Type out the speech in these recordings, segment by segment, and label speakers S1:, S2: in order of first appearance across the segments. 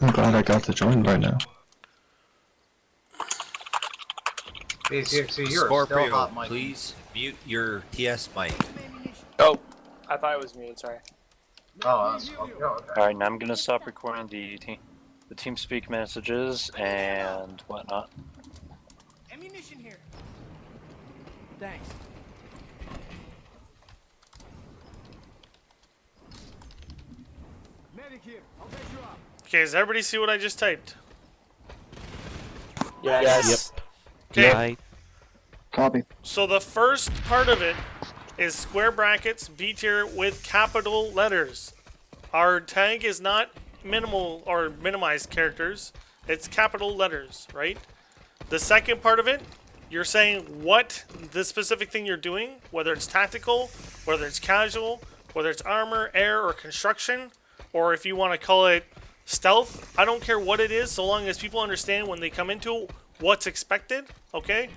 S1: I'm glad I got to join by now.
S2: So you're
S3: Scorpio, please mute your TS mic.
S4: Oh, I thought it was muted, sorry.
S2: Oh, that's okay.
S5: Alright, now I'm gonna stop recording the TeamSpeak messages and whatnot.
S6: Ammunition here. Thanks. Medic here. I'll pick you up.
S7: Okay, does everybody see what I just typed?
S4: Yes.
S7: Okay.
S8: Right.
S1: Copy.
S7: So the first part of it is square brackets, B tier with capital letters. Our tag is not minimal or minimized characters. It's capital letters, right? The second part of it, you're saying what the specific thing you're doing, whether it's tactical, whether it's casual, whether it's armor, air, or construction, or if you want to call it stealth. I don't care what it is, so long as people understand when they come into what's expected, okay?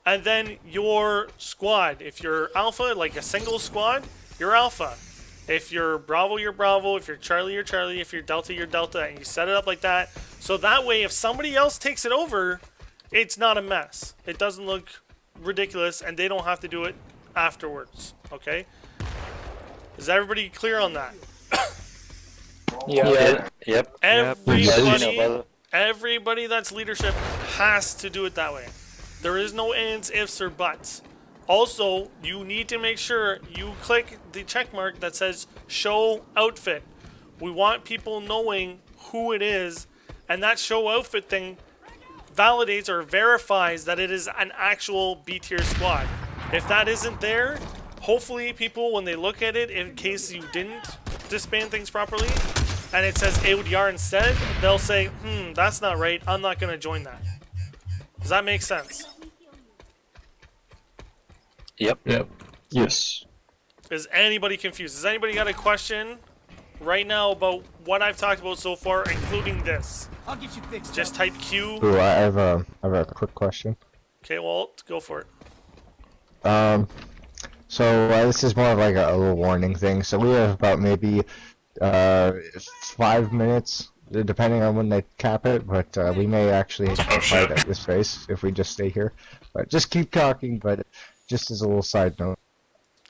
S7: And then your squad. If you're alpha, like a single squad, you're alpha. If you're Bravo, you're Bravo. If you're Charlie, you're Charlie. If you're Delta, you're Delta. And you set it up like that. So that way, if somebody else takes it over, it's not a mess. It doesn't look ridiculous, and they don't have to do it afterwards, okay? Is everybody clear on that?
S4: Yeah.
S5: Yep.
S7: Everybody that's leadership has to do it that way. There is no ands, ifs, or buts. Also, you need to make sure you click the check mark that says show outfit. We want people knowing who it is, and that show outfit thing validates or verifies that it is an actual B tier squad. If that isn't there, hopefully people, when they look at it, in case you didn't disband things properly, and it says AODR instead, they'll say, that's not right, I'm not going to join that. Does that make sense?
S5: Yep.
S1: Yes.
S7: Is anybody confused? Has anybody got a question right now about what I've talked about so far, including this?
S6: I'll get you fixed.
S7: Just type Q.
S8: Ooh, I have a quick question.
S7: Okay, well, go for it.
S8: So this is more of like a little warning thing. So we have about maybe 5 minutes, depending on when they cap it, but we may actually fight at this base if we just stay here. But just keep talking, but just as a little side note.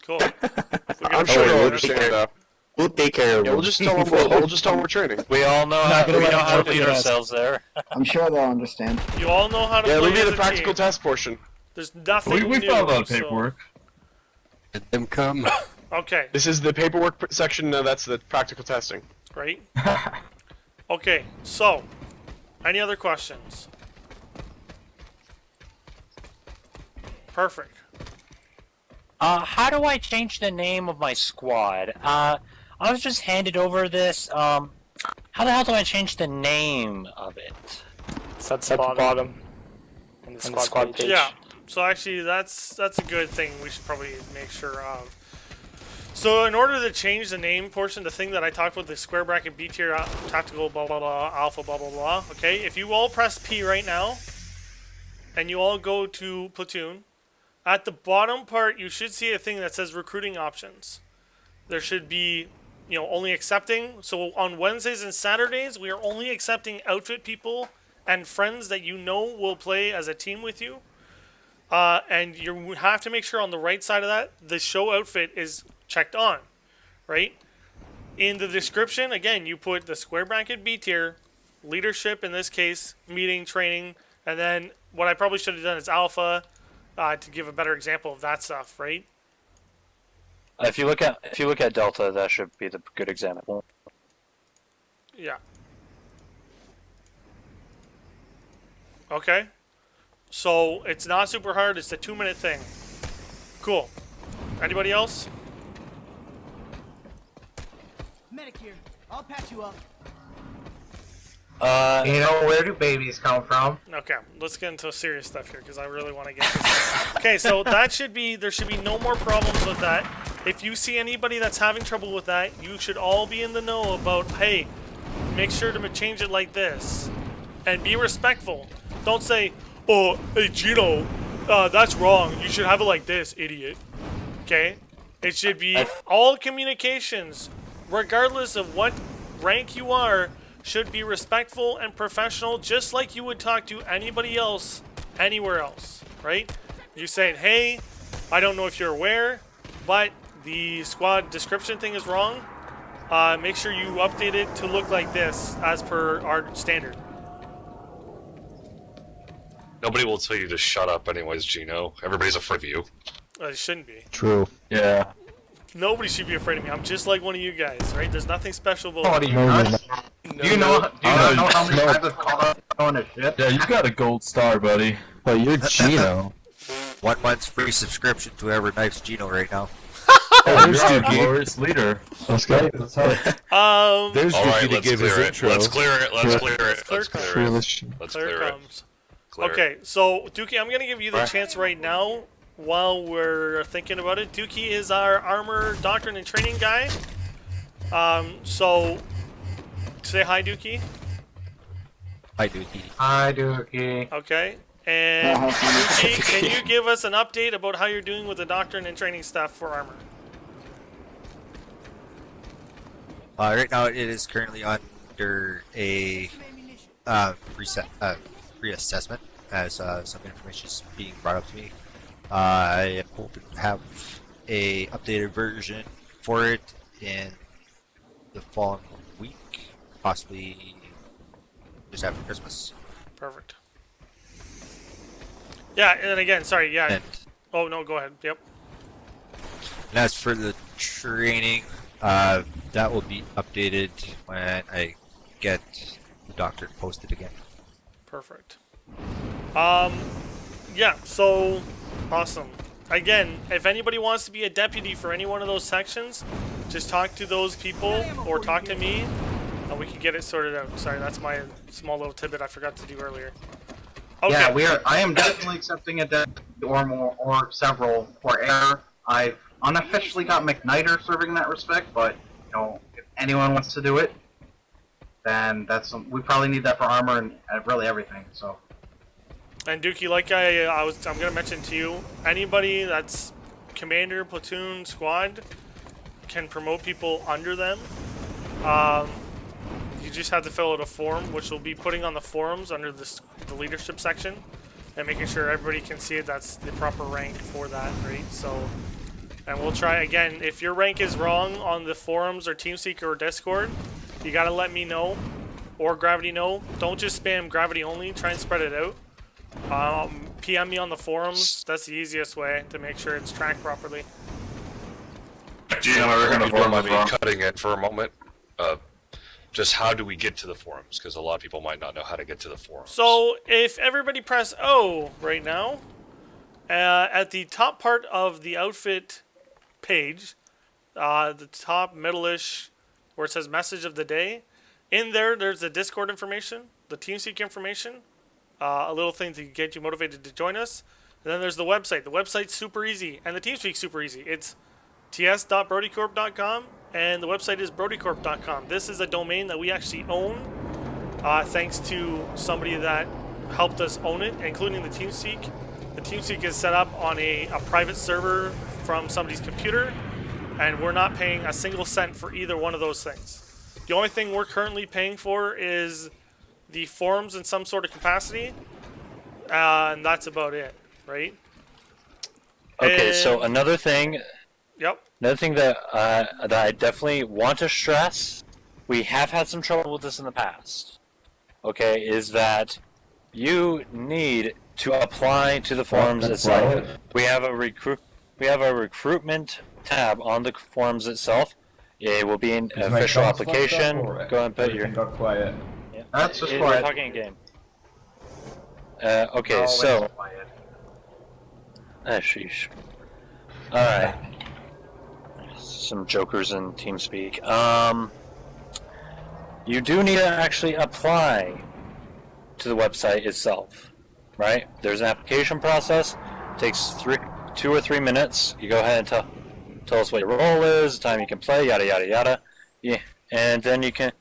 S7: Cool.
S4: I'm sure they'll understand though.
S8: We'll take care of
S4: Yeah, we'll just tell them we're training.
S5: We all know how to lead ourselves there.
S9: I'm sure they'll understand.
S7: You all know how to
S4: Yeah,
S7: play
S4: we need
S7: as
S4: the
S7: a
S4: practical
S7: team.
S4: test portion.
S7: There's nothing
S10: We
S7: new,
S10: filled out
S7: so-
S10: paperwork.
S3: Let them come.
S7: Okay,
S4: This is the paperwork section. That's the practical testing.
S7: right? Okay, so, any other questions? Perfect.
S5: How do I change the name of my squad? I was just handed over this. How the hell do I change the name of it?
S4: It's at the bottom. In the squad page.
S7: Yeah, so actually that's a good thing we should probably make sure of. So in order to change the name portion, the thing that I talked about, the square bracket B tier tactical blah blah blah alpha blah blah blah, okay, if you all press P right now and you all go to platoon, at the bottom part you should see a thing that says recruiting options. There should be, only accepting. So on Wednesdays and Saturdays we are only accepting outfit people and friends that you know will play as a team with you. And you have to make sure on the right side of that, the show outfit is checked on, right? In the description, again, you put the square bracket B tier, leadership in this case, meeting, training, and then what I probably should have done is alpha, to give a better example of that stuff, right?
S5: If you look at Delta, that should be the good example.
S7: Yeah. Okay. So it's not super hard. It's a 2-minute thing. Cool. Anybody else?
S6: Medic here. I'll patch you up.
S2: Where do babies come from?
S7: Okay, let's get into serious stuff here because I really want to get this. Okay, so there should be no more problems with that. If you see anybody that's having trouble with that, you should all be in the know about, hey, make sure to change it like this. And be respectful. Don't say, oh, hey, Geeno, that's wrong. You should have it like this, idiot. Okay? It should be all communications, regardless of what rank you are, should be respectful and professional, just like you would talk to anybody else, anywhere else, right? You saying, hey, I don't know if you're aware, but the squad description thing is wrong. Make sure you update it to look like this as per our standard.
S9: Nobody will tell you to shut up anyways, Geeno. Everybody's afraid of you.
S7: It shouldn't be.
S8: True.
S1: Yeah.
S7: Nobody should be afraid of me. I'm just like one of you guys, right? There's nothing special about
S2: What are
S7: me.
S2: you
S8: No,
S2: nuts?
S8: no,
S2: Do you know how many times I've called out on a ship?
S1: Yeah, you got a gold star, buddy.
S8: But you're Geeno.
S3: 1 month's free subscription to whoever knifes Geeno right now.
S1: Oh, you're our glorious leader. Let's go.
S10: Let's hope.
S7: There's
S9: All right, let's clear it. Let's clear it. Let's clear it.
S7: Clear
S9: Let's clear it.
S8: Foolish.
S9: Let's
S7: Clear
S9: clear it.
S7: comes.
S9: Clear it.
S7: Okay, so Dookie, I'm gonna give you the chance right now while we're thinking about it. Dookie is our armor doctrine and training guy. So say hi, Dookie.
S3: Hi, Dookie.
S2: Hi, Dookie.
S7: Okay. And Dookie, can you give us an update about how you're doing with the doctrine and training stuff for armor?
S3: Right now, it is currently under a reassessment as some information is being brought up to me. I am hoping to have a updated version for it in the following week, possibly just after Christmas.
S7: Perfect. Yeah, and again, sorry, yeah.
S3: And,
S7: Oh, no, go ahead. Yep.
S3: and as for the training, that will be updated when I get the doctor posted again.
S7: Perfect. Yeah, so awesome. Again, if anybody wants to be a deputy for any one of those sections, just talk to those people or talk to me and we can get it sorted out. Sorry, that's my small little tidbit I forgot to do earlier. Okay.
S2: Yeah, I am definitely accepting a deputy or more or several for air. I've unofficially got McNider serving in that respect, but you know, if anyone wants to do it, then we probably need that for armor and really everything. So.
S7: And Dookie, like I'm gonna mention to you, anybody that's commander, platoon, squad can promote people under them. You just have to fill out a form, which we'll be putting on the forums under the leadership section, and making sure everybody can see it. That's the proper rank for that, right? So, and we'll try again. If your rank is wrong on the forums or TeamSpeak or Discord, you gotta let me know, or Gravity know. Don't just spam Gravity only. Try and spread it out. PM me on the forums. That's the easiest way to make sure it's tracked properly.
S9: Geeno, we're gonna be cutting it for a moment. Just how do we get to the forums? Because a lot of people might not know how to get to the forums.
S7: So if everybody press O right now, at the top part of the outfit page, the top middle-ish where it says message of the day, in there's the Discord information, the TeamSpeak information, a little thing to get you motivated to join us. And then there's the website. The website's super easy, and the TeamSpeak's super easy. It's ts.brodycorp.com, and the website is brodycorp.com. This is a domain that we actually own, thanks to somebody that helped us own it, including the TeamSpeak. The TeamSpeak is set up on a private server from somebody's computer, and we're not paying a single cent for either one of those things. The only thing we're currently paying for is the forums in some sort of capacity, and that's about it, right?
S5: Okay,
S7: And-
S5: so another thing
S7: Yep.
S5: Another thing that I definitely want to stress, we have had some trouble with this in the past, okay, is that you need to apply to the forums itself. We have a recruitment tab on the forums itself. It will be an official application. Go ahead and put your...
S10: Got quiet.
S5: Yeah.
S2: That's just
S5: We're
S2: quiet.
S5: talking game. Okay, so... Sheesh. Alright. Some jokers in TeamSpeak. You do need to actually apply to the website itself, right? There's an application process. It takes 2 or 3 minutes. You go ahead and tell us what your role is, the time you can play, yada yada yada. Yeah, and then you can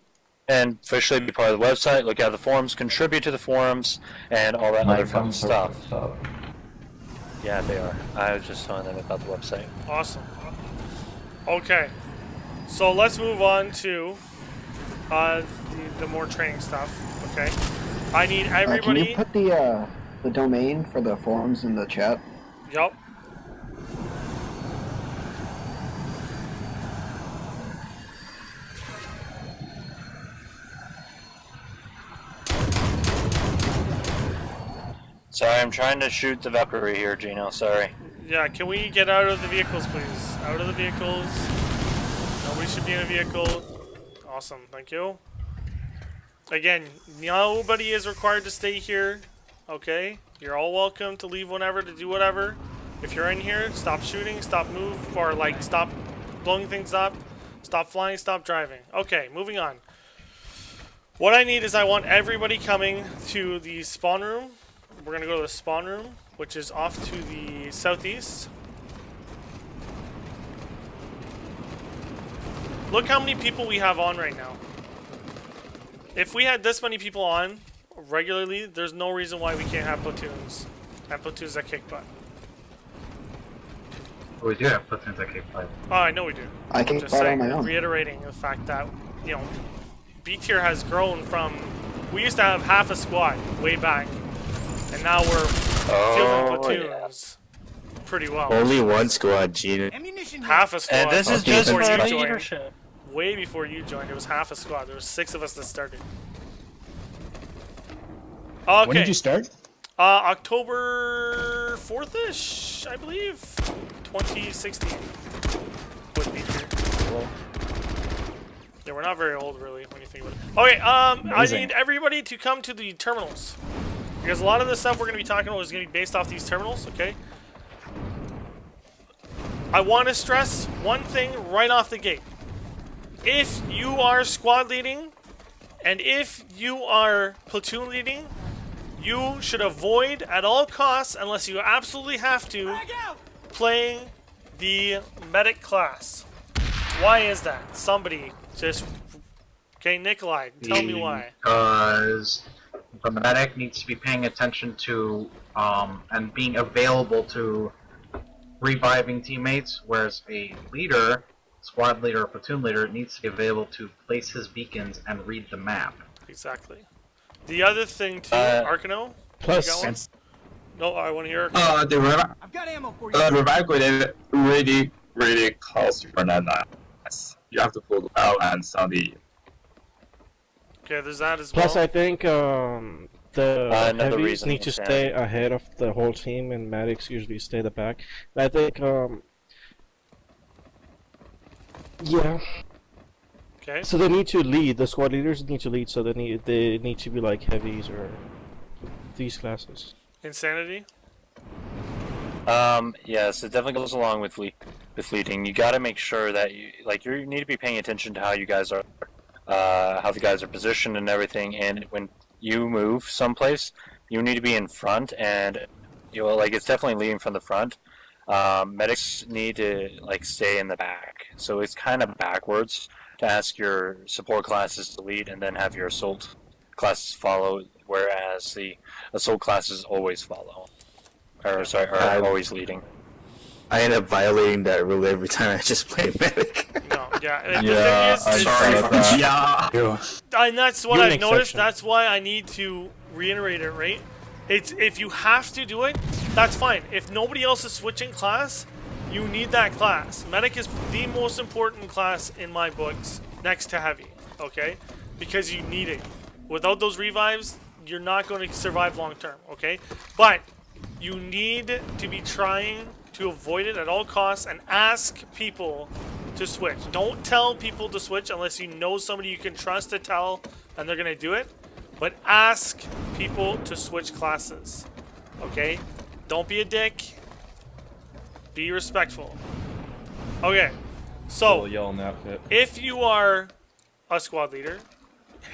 S5: officially be part of the website, look at the forums, contribute to the forums, and all that other fun stuff. Yeah, they are. I was just telling them about the website.
S7: Awesome. Okay. So let's move on to The more training stuff. Okay. I need
S10: Can
S7: everybody.
S10: you put the domain for the forums in the chat?
S7: Yup.
S5: Sorry, I'm trying to shoot the Valkyrie here, Geeno. Sorry.
S7: Yeah, can we get out of the vehicles, please? Out of the vehicles. Nobody should be in a vehicle. Awesome, thank you. Again, nobody is required to stay here. Okay? You're all welcome to leave whenever, to do whatever. If you're in here, stop shooting, stop move, or like stop blowing things up, stop flying, stop driving. Okay, moving on. What I need is I want everybody coming to the spawn room. We're gonna go to the spawn room, which is off to the southeast. Look how many people we have on right now. If we had this many people on regularly, there's no reason why we can't have platoons. And platoons that kick butt.
S2: We do have platoons that kick butt.
S7: Oh, I know we do.
S10: I can
S7: Just
S10: fight on
S7: saying,
S10: my own.
S7: reiterating the fact that, you know, B tier has grown from, we used to have half a squad way back, and now we're filling platoons pretty well.
S1: Only one squad, Geeno.
S6: Ammunition here.
S7: Half a squad.
S5: And this is just
S7: before
S5: for
S7: you joined.
S5: leadership.
S7: Way before you joined, it was half a squad. There was 6 of us that started. Okay.
S11: When did you start?
S7: October 4th-ish, I believe. 2016. Would be here. Yeah, we're not very old, really, when you think about it. Okay, I need everybody to come to the terminals. Because a lot of the stuff we're going to be talking about is going to be based off these terminals, okay? I want to stress one thing right off the gate. If you are squad leading, and if you are platoon leading, you should avoid at all costs, unless you absolutely have to, playing the medic class. Why is that? Somebody just... Okay, Nikolai, tell me why.
S2: Because the medic needs to be paying attention to, and being available to reviving teammates, whereas a leader, squad leader or platoon leader, needs to be available to place his beacons and read the map.
S7: Exactly. The other thing too, Arcano.
S11: Plus,
S7: No, I want to hear. Arcano.
S6: I've got ammo for you.
S1: Revive grenade really costs you for that nice. You have to pull out and sound the.
S7: Okay, there's that as
S11: plus
S7: well.
S11: I think the
S5: another
S11: heavies
S5: reason
S11: need to
S5: for
S11: stay
S5: sanity.
S11: ahead of the whole team, and medics usually stay the back. And I think, yeah.
S7: Okay.
S11: So they need to lead. The squad leaders need to lead. So they need to be like heavies or these classes.
S7: Insanity.
S5: Yes, it definitely goes along with leading. You got to make sure that you need to be paying attention to how you guys are, how the guys are positioned and everything. And when you move someplace, you need to be in front, and it's definitely leading from the front. Medics need to stay in the back, so it's kind of backwards to ask your support classes to lead and then have your assault classes follow, whereas the assault classes always follow. Or always leading.
S1: I end up violating that rule every time I just play medic.
S7: No, yeah. And the thing is,
S1: sorry about that. Yeah.
S7: and that's what
S11: You're an
S7: I've noticed.
S11: exception.
S7: That's why I need to reiterate it, right? It's if you have to do it, that's fine. If nobody else is switching class, you need that class. Medic is the most important class in my books, next to heavy. Okay, because you need it. Without those revives, you're not going to survive long term. Okay, but you need to be trying to avoid it at all costs and ask people to switch. Don't tell people to switch unless you know somebody you can trust to tell and they're going to do it. But ask people to switch classes. Okay? Don't be a dick. Be respectful. Okay. So, if you are a squad leader,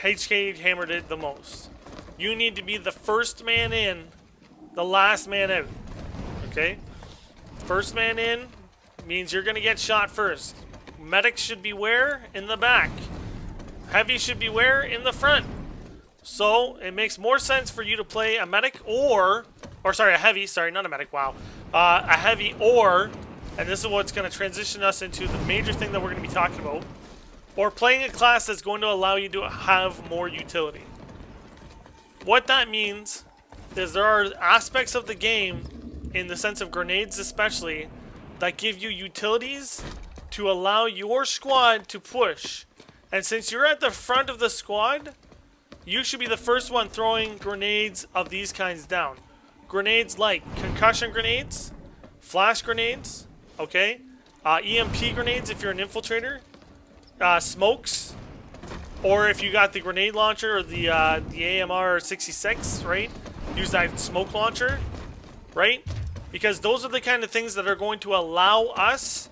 S7: HK hammered it the most. You need to be the first man in, the last man out. Okay? First man in means you're going to get shot first. Medics should be where? In the back. Heavy should be where? In the front. So, it makes more sense for you to play a medic or sorry, a heavy, sorry, not a medic, wow. A heavy or, and this is what's going to transition us into the major thing that we're going to be talking about, or playing a class that's going to allow you to have more utility. What that means is there are aspects of the game, in the sense of grenades especially, that give you utilities to allow your squad to push. And since you're at the front of the squad, you should be the first one throwing grenades of these kinds down. Grenades like concussion grenades, flash grenades, okay? EMP grenades if you're an infiltrator, smokes, or if you got the grenade launcher or the AMR 66, right? Use that smoke launcher, right? Because those are the kind of things that are going to allow us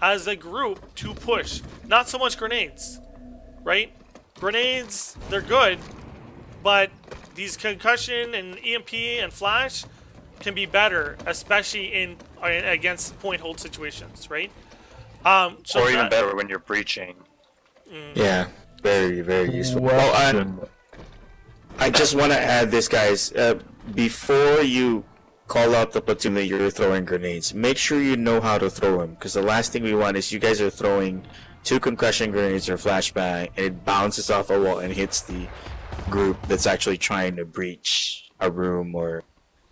S7: as a group to push. Not so much grenades, right? Grenades, they're good, but these concussion and EMP and flash can be better, especially in against point hold situations, right? So
S5: or even better when you're breaching.
S12: Yeah, very, very useful. Well, I just want to add this, guys. Before you call out the platoon that you're throwing grenades, make sure you know how to throw them, because the last thing we want is you guys are throwing 2 concussion grenades or flashbang, and it bounces off a wall and hits the group that's actually trying to breach a room or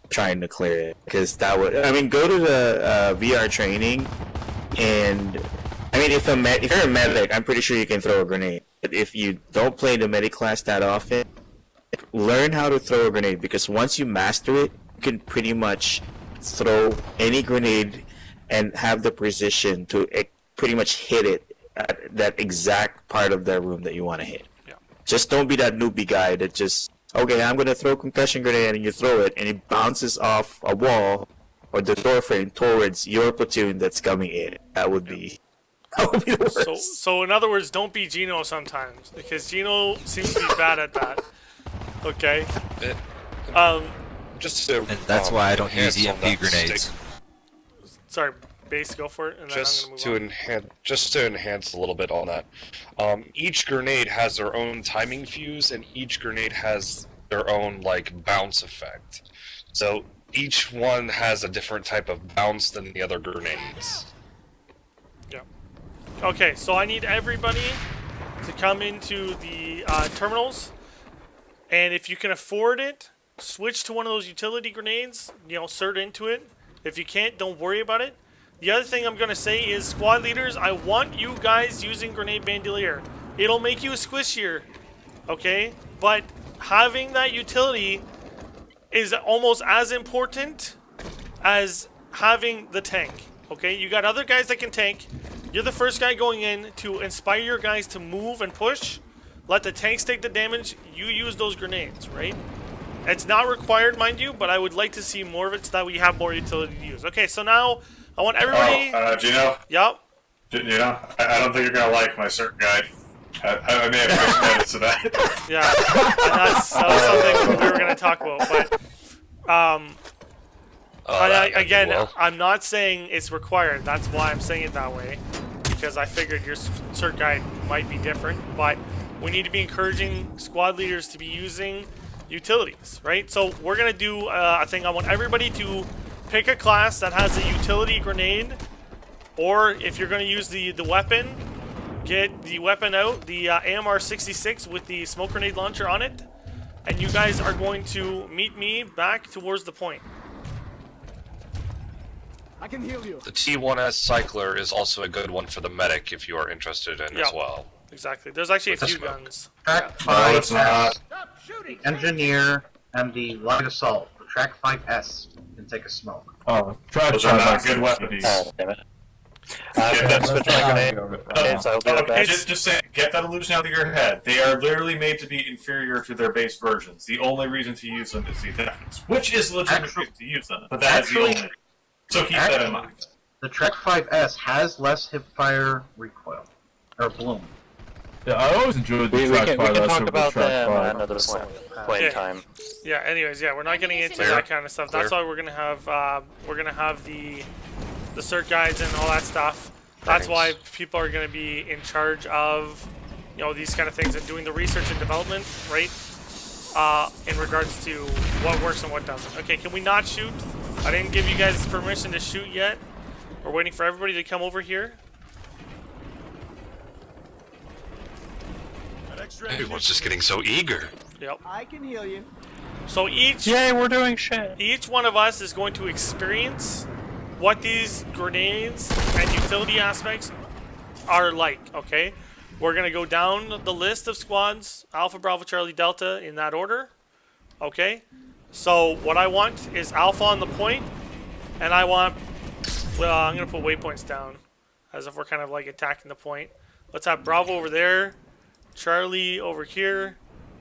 S12: trying to clear it. Because that would, I mean, go to the VR training, and I mean, if you're a medic, I'm pretty sure you can throw a grenade. But if you don't play the medic class that often, learn how to throw a grenade, because once you master it, you can pretty much throw any grenade and have the precision to pretty much hit it at that exact part of the room that you want to hit.
S7: Yeah.
S12: Just don't be that newbie guy that just, okay, I'm going to throw a concussion grenade, and you throw it, and it bounces off a wall or the door frame towards your platoon that's coming in. That would be the worst.
S7: So in other words, don't be Geeno sometimes, because Geeno seems to be bad at that. Okay.
S9: Just to,
S3: And that's why I don't use
S9: enhance on
S3: EMP
S9: that
S3: grenades.
S9: stick.
S7: Sorry, base, go for it, and then
S9: Just
S7: I'm
S9: to
S7: gonna move
S9: enhance a little bit on that. Each grenade has their own timing fuse, and each grenade has their own like bounce effect. So each one has a different type of bounce than the other grenades.
S7: on. Yeah. Okay, so I need everybody to come into the terminals, and if you can afford it, switch to one of those utility grenades. You know, insert into it. If you can't, don't worry about it. The other thing I'm going to say is, squad leaders, I want you guys using Grenade Bandolier. It'll make you squishier, okay? But having that utility is almost as important as having the tank, okay? You got other guys that can tank. You're the first guy going in to inspire your guys to move and push. Let the tanks take the damage. You use those grenades, right? It's not required, mind you, but I would like to see more of it so that we have more utility to use. Okay, so now I want everybody...
S13: Geeno?
S7: Yep.
S13: Geeno, I don't think you're going to like my cert guide. I may have missed minutes of that.
S7: Yeah, and that was something we were going to talk about, but... again, I'm not saying it's required. That's why I'm saying it that way, because I figured your cert guide might be different, but we need to be encouraging squad leaders to be using utilities, right? So we're gonna do a thing. I want everybody to pick a class that has a utility grenade, or if you're gonna use the weapon, get the weapon out, the AMR 66 with the smoke grenade launcher on it, and you guys are going to meet me back towards the point.
S6: I can heal you.
S9: The T1S Cycler is also a good one for the medic if you are interested in as well.
S7: Exactly. There's actually
S9: With
S7: a
S9: the
S7: few
S9: smoke.
S7: guns.
S2: Track
S13: No,
S2: 5,
S13: it's not.
S2: the Engineer, and the Light Assault. The Track 5S can take a smoke.
S13: Oh, those are not good weapons.
S5: Damn it.
S13: Get that
S5: Switch my grenade. Grenades, I'll do that.
S13: just say, get that illusion out of your head. They are literally made to be inferior to their base versions. The only reason to use them is the effectiveness, which is legitimate reason to use them, but that is the only. So keep that in mind.
S2: The Trek 5S has less hipfire recoil, or bloom.
S13: Yeah, I always enjoyed the
S5: We
S13: track
S5: can
S13: 5S
S5: talk
S13: over
S5: about
S13: track
S5: them
S13: 5.
S5: another point in time.
S7: Yeah. Anyways, yeah, we're not getting into that kind of stuff. That's why we're gonna have the cert guides and all that stuff. That's why people are gonna be in charge of, you know, these kind of things and doing the research and development, right? In regards to what works and what doesn't. Okay, can we not shoot? I didn't give you guys permission to shoot yet. We're waiting for everybody to come over here.
S9: Everyone's just getting so eager.
S7: Yep.
S6: I can heal you.
S7: So each
S5: Yay, we're doing shit.
S7: Each one of us is going to experience what these grenades and utility aspects are like, okay? We're going to go down the list of squads, Alpha, Bravo, Charlie, Delta, in that order, okay? So what I want is Alpha on the point, and I want, well, I'm going to put waypoints down, as if we're kind of like attacking the point. Let's have Bravo over there, Charlie over here,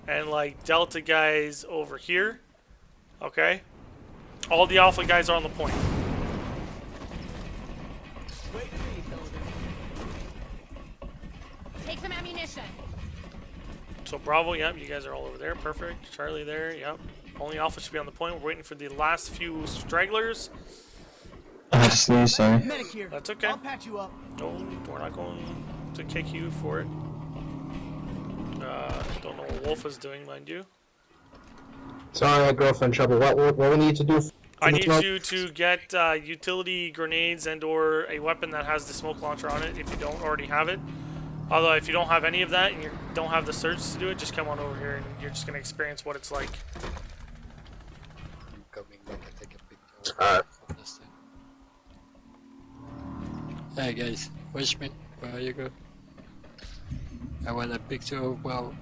S7: and like Delta guys over here, okay? All the Alpha guys are on the point.
S14: Take some ammunition.
S7: So Bravo, yep, you guys are all over there, perfect. Charlie there, yep. Only Alpha should be on the point. We're waiting for the last few stragglers.
S8: Sorry.
S6: Medic here.
S7: That's okay.
S6: I'll patch you up.
S7: No, we're not going to kick you for it. Don't know what Wolf is doing, mind you.
S15: Sorry, I girlfriend trouble. What we need to do?
S7: I need you to get utility grenades and or a weapon that has the smoke launcher on it if you don't already have it. Although if you don't have any of that and you don't have the surge to do it, just come on over here and you're just going to experience what it's like.
S16: I'm coming back and take a picture. Hey guys, watch me. Where you go? I want a picture of wow.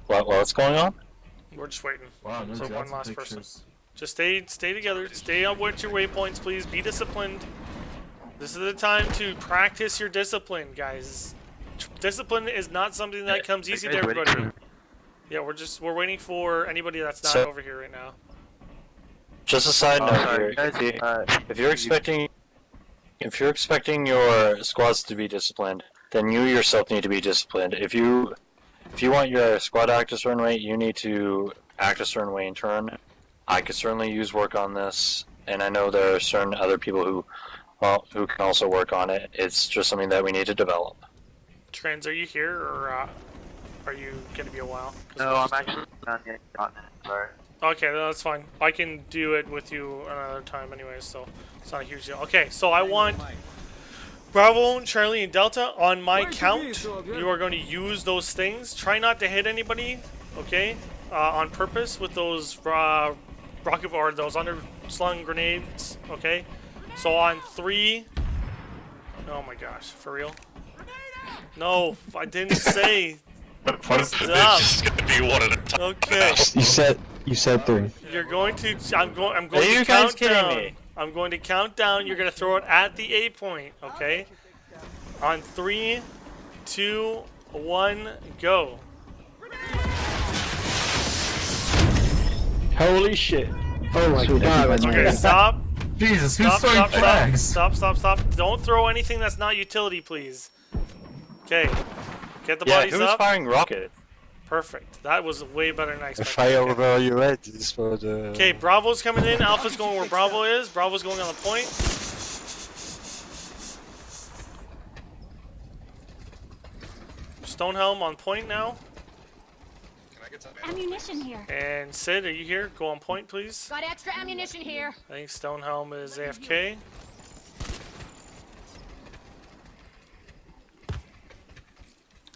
S5: What's going on?
S7: We're just waiting.
S15: Wow,
S7: so one last person. Just stay together. Stay on with your waypoints, please. Be disciplined. This is the time to practice your discipline, guys. Discipline is not something that comes easy to everybody. Yeah, we're waiting for anybody that's not over here right now.
S5: Just a side note here. If you're expecting your squads to be disciplined, then you yourself need to be disciplined. If you want your squad to act a certain way, you need to act a certain way in turn. I could certainly use work on this, and I know there are certain other people who can also work on it. It's just something that we need to develop.
S7: Trans, are you here, or are you going to be a while?
S2: No, I'm actually not yet gotten it. Sorry.
S7: Okay, that's fine. I can do it with you another time anyway, so it's not a huge deal. Okay, so I want Bravo, Charlie, and Delta on my count. You are going to use those things. Try not to hit anybody, okay, on purpose with those rocket or those underslung grenades, okay? So on 3, oh my gosh, for real? No, I didn't say. Stop.
S9: It's gonna be one at a time.
S7: Okay.
S8: You said 3.
S7: You're going to. I'm going to count down. I'm going to count down. You're going to throw it at the A point. Okay. On 3, 2, 1, go.
S11: Holy shit! Oh my god!
S7: Okay, stop.
S13: Jesus, who's throwing flags?
S7: Stop! Don't throw anything that's not utility, please. Okay. Get the bodies
S5: who's
S7: up.
S5: firing rocket?
S7: Perfect. That was way better than I expected.
S16: Fire over your head is for the...
S7: Okay, Bravo's coming in. Alpha's going where Bravo is. Bravo's going on the point. Stonehelm on point now.
S9: Can I get some
S14: Ammunition here.
S7: And Sid, are you here? Go on point, please.
S14: Got extra ammunition here.
S7: I think Stonehelm is AFK.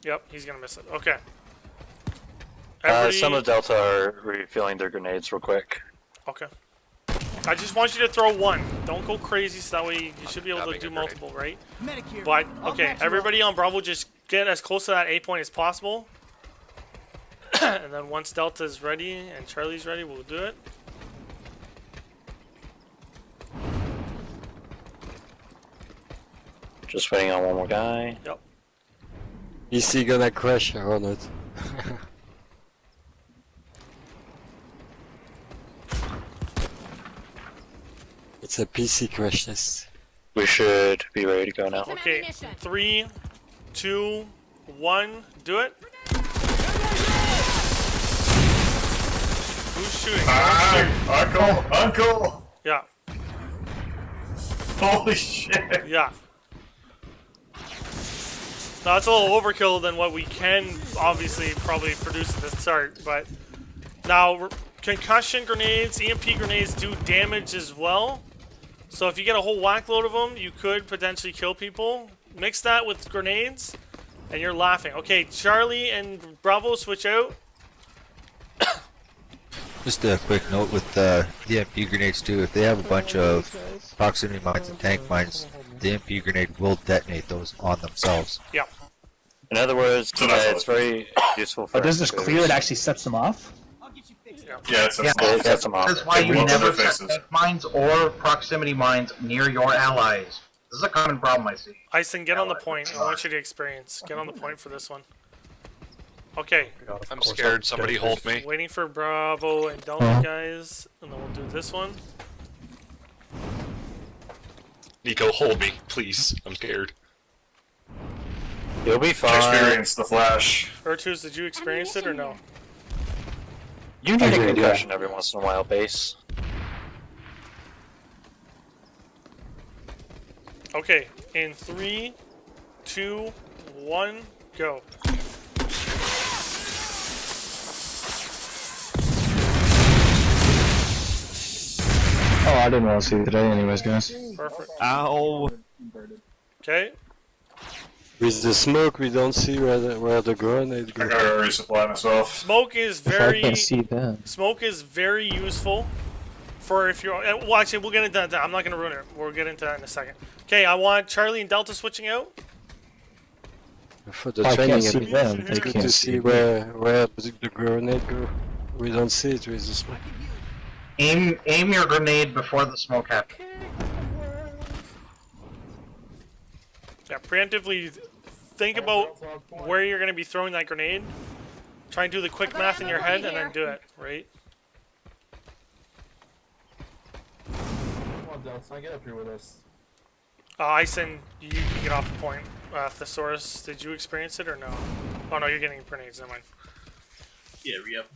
S7: Yep, he's gonna miss it. Okay.
S5: Some of Delta are refilling their grenades real quick.
S7: Okay. I just want you to throw one. Don't go crazy, so that way you should be able to do multiple, right? But, okay, everybody on Bravo just get as close to that A point as possible. And then once Delta's ready and Charlie's ready, we'll do it.
S5: Just waiting on one more guy.
S7: Yep.
S16: Is he gonna crash or not? It's a PC crash test.
S5: We should be ready to go now.
S7: Okay, 3, 2, 1, do it. Who's shooting?
S13: Uncle!
S7: Yeah.
S13: Holy shit!
S7: Yeah. Now, it's a little overkill than what we can obviously probably produce at the start, but now concussion grenades, EMP grenades do damage as well. So if you get a whole whack load of them, you could potentially kill people. Mix that with grenades, And you're laughing. Okay, Charlie and Bravo switch out.
S3: Just a quick note with the EMP grenades too. If they have a bunch of proximity mines and tank mines, the EMP grenade will detonate those on themselves.
S7: Yep.
S5: In other words, it's very useful for.
S17: But does this clear? It actually sets them off.
S13: Yeah, it
S5: sets them off.
S2: That's why you
S13: They
S2: never
S13: blow their
S2: set tank mines or proximity mines near your allies. This is a common problem I see.
S7: Ison, get on the point. I want you to experience. Get on the point for this one. Okay.
S9: I'm scared. Somebody hold me.
S7: Waiting for Bravo and Delta guys, and then we'll do this one.
S9: Nico, hold me, please. I'm scared.
S5: You'll be fine.
S13: Experience the flash.
S7: Virtus, did you experience it or no?
S5: You need a concussion every once in a while, base.
S7: Okay, in 3, 2, 1, go.
S15: Oh, I didn't want to see it today anyways, guys.
S7: Perfect.
S15: Ow.
S7: Okay.
S16: With the smoke, we don't see where the grenade goes.
S13: I gotta resupply myself.
S7: Smoke is Smoke is very useful for if you're. Well, actually, we'll get into that. I'm not gonna ruin it. We'll get into that in a second. Okay, I want Charlie and Delta switching out.
S16: For the
S15: I
S16: training,
S15: can't see them.
S16: it's
S15: They
S16: good
S15: can't
S16: to
S15: see
S16: see where the grenade go. We don't see it with the smoke.
S2: Aim your grenade before the smoke happens.
S7: Yeah, preemptively think about where you're gonna be throwing that grenade. Try and do the quick math in your head and then do it, right?
S15: Come on, Delta, get up here with us.
S7: Ison, you can get off the point. Thesaurus, did you experience it or no? Oh no, you're getting grenades, never mind.
S18: Yeah, re-up.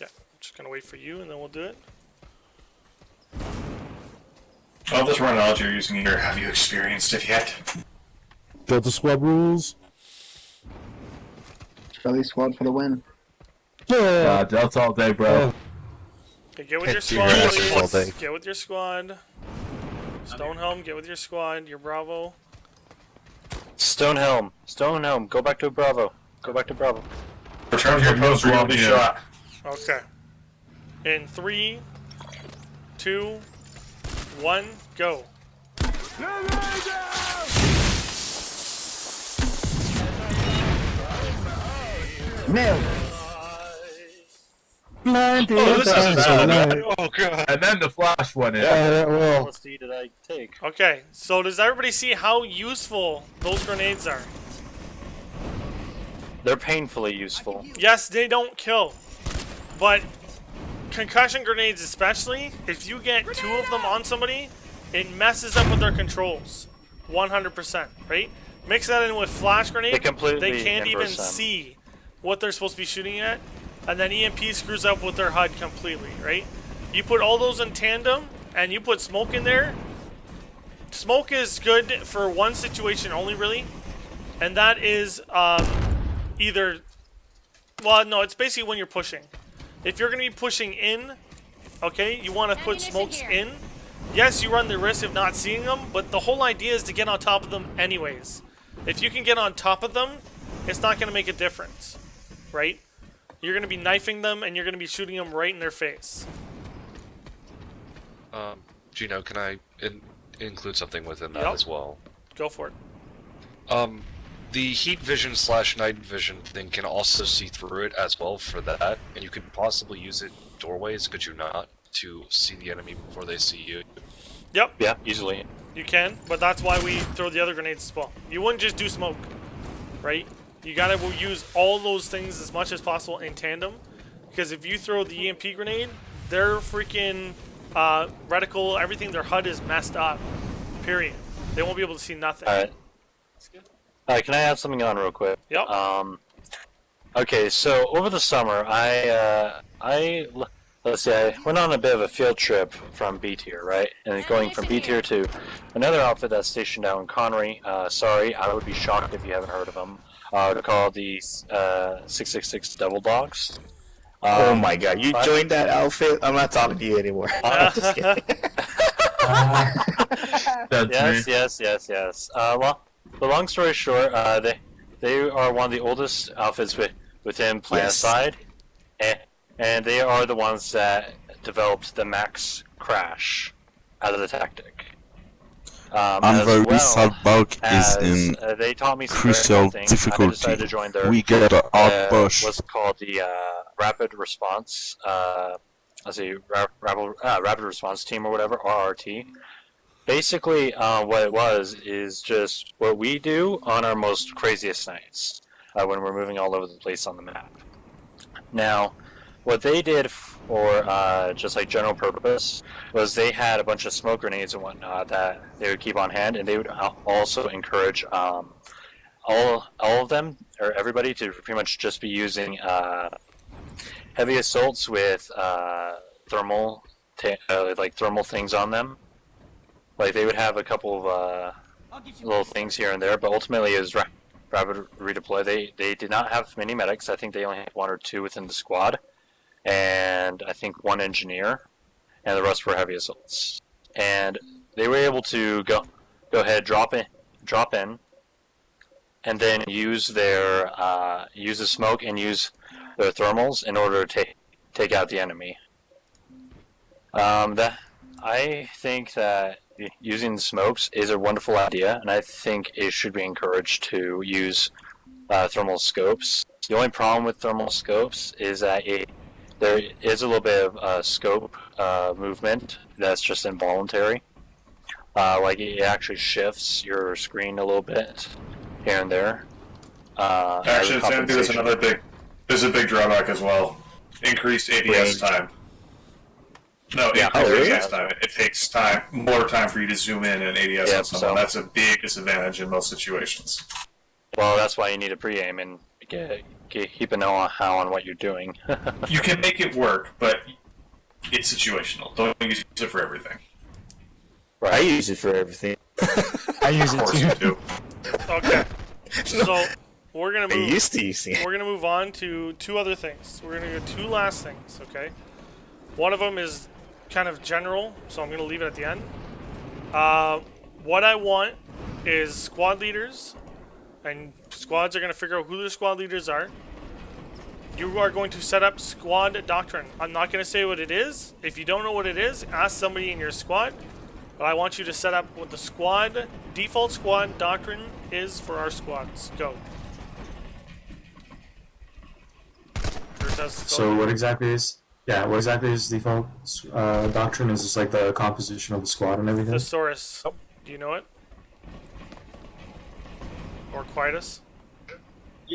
S7: Yeah, I'm just gonna wait for you and then we'll do it.
S13: All this terminology you're using here, have you experienced it yet?
S17: Delta Squad rules.
S10: Charlie Squad for the win.
S15: Yeah, Delta all day, bro.
S7: Okay, get with your
S3: see your
S7: squad,
S3: asses all day.
S7: please. Get with your squad. Stonehelm, get with your squad. Your Bravo.
S5: Stonehelm, go back to Bravo. Go back to Bravo.
S13: Return to your post or you'll be shot.
S7: Okay. In 3, 2, 1, go.
S10: Nailed it.
S9: Oh god.
S15: And then the flash went in.
S5: How much did I take?
S7: Okay, so does everybody see how useful those grenades are?
S5: They're painfully useful.
S7: Yes, they don't kill, but concussion grenades especially, if you get 2 of them on somebody, it messes up with their controls. 100%, right? Mix that in with flash grenade, they can't even see what they're supposed to be shooting at, and then EMP screws up with their HUD completely, right? You put all those in tandem, and you put smoke in there. Smoke is good for one situation only, really, and that is either, well, no, it's basically when you're pushing. If you're going to be pushing in, okay, you want to put smokes in. Yes, you run the risk of not seeing them, but the whole idea is to get on top of them anyways. If you can get on top of them, it's not going to make a difference, right? You're going to be knifing them, and you're going to be shooting them right in their face.
S9: Geeno, can I include something within that as well?
S7: Go for it.
S9: The heat vision / night vision thing can also see through it as well for that, and you could possibly use it doorways, could you not, to see the enemy before they see you?
S7: Yep.
S5: Yeah, easily.
S7: You can, but that's why we throw the other grenades as well. You wouldn't just do smoke, right? You gotta use all those things as much as possible in tandem, because if you throw the EMP grenade, their freaking reticle, everything, their HUD is messed up, period. They won't be able to see nothing.
S5: Alright, can I add something on real quick?
S7: Yep.
S5: Okay, so over the summer, let's see, I went on a bit of a field trip from B-tier, right? And going from B-tier to another outfit that's stationed out in Connery. Sorry, I would be shocked if you haven't heard of them. They're called the 666 Devil Dogs.
S12: Oh my god, you joined that outfit? I'm not talking to you anymore. I'm just kidding.
S5: Yes. Well, the long story short, they are one of the oldest outfits within Planetside, and they are the ones that developed the Max Crash out of the tactic.
S19: And where this bug is in
S5: they taught me some
S19: crucial
S5: very cool things. I decided to
S19: difficulty,
S5: join their
S19: we get an outbush.
S5: what's called the Rapid Response, Rapid Response Team or whatever, RRT. Basically, what it was is just what we do on our most craziest nights when we're moving all over the place on the map. Now, what they did for just like general purpose was they had a bunch of smoke grenades and whatnot that they would keep on hand, and they would also encourage all of them or everybody to pretty much just be using heavy assaults with thermal things on them. Like they would have a couple of little things here and there, but ultimately it was rapid redeploy. They did not have many medics. I think they only had 1 or 2 within the squad, and I think 1 engineer, and the rest were heavy assaults. And they were able to go ahead, drop in, and then use their use the smoke and use their thermals in order to take out the enemy. I think that using the smokes is a wonderful idea, and I think it should be encouraged to use thermal scopes. The only problem with thermal scopes is that there is a little bit of scope movement that's just involuntary. Like it actually shifts your screen a little bit here and there.
S13: Actually, there's a big drawback as well. Increased ADS time. No, increased ADS time. It takes more time for you to zoom in and ADS on someone. That's a big disadvantage in most situations.
S5: Well, that's why you need a pre-aim and keep an eye on what you're doing.
S13: You can make it work, but it's situational. Don't use it for everything.
S12: Right. I use it for everything.
S17: I use it too.
S13: You do.
S7: Okay. So we're gonna move.
S12: We're
S7: gonna move on to 2 other things. We're gonna go 2 last things. Okay. One of them is kind of general, so I'm gonna leave it at the end. What I want is squad leaders, and squads are gonna figure out who the squad leaders are. You are going to set up squad doctrine. I'm not gonna say what it is. If you don't know what it is, ask somebody in your squad. But I want you to set up what the default squad doctrine is for our squads. Go.
S20: So what exactly is default doctrine? Is this like the composition of the squad and everything?
S7: Thesaurus. Do you know it? Or Quietus?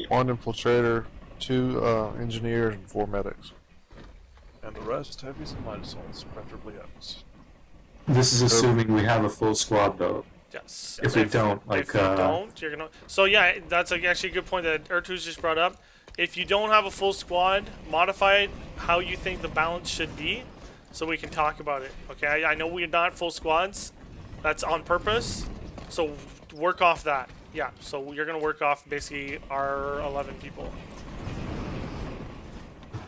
S17: 1 infiltrator, 2 engineers, and 4 medics. And the rest heavies and light assaults, preferably heavies.
S20: This is assuming we have a full squad, though.
S7: Yes.
S20: If we don't,
S7: if you don't, you're gonna. So yeah, that's actually a good point that Ertu's just brought up. If you don't have a full squad, modify it how you think the balance should be, so we can talk about it. Okay, I know we're not full squads. That's on purpose. So work off that. Yeah. So you're gonna work off basically our 11 people.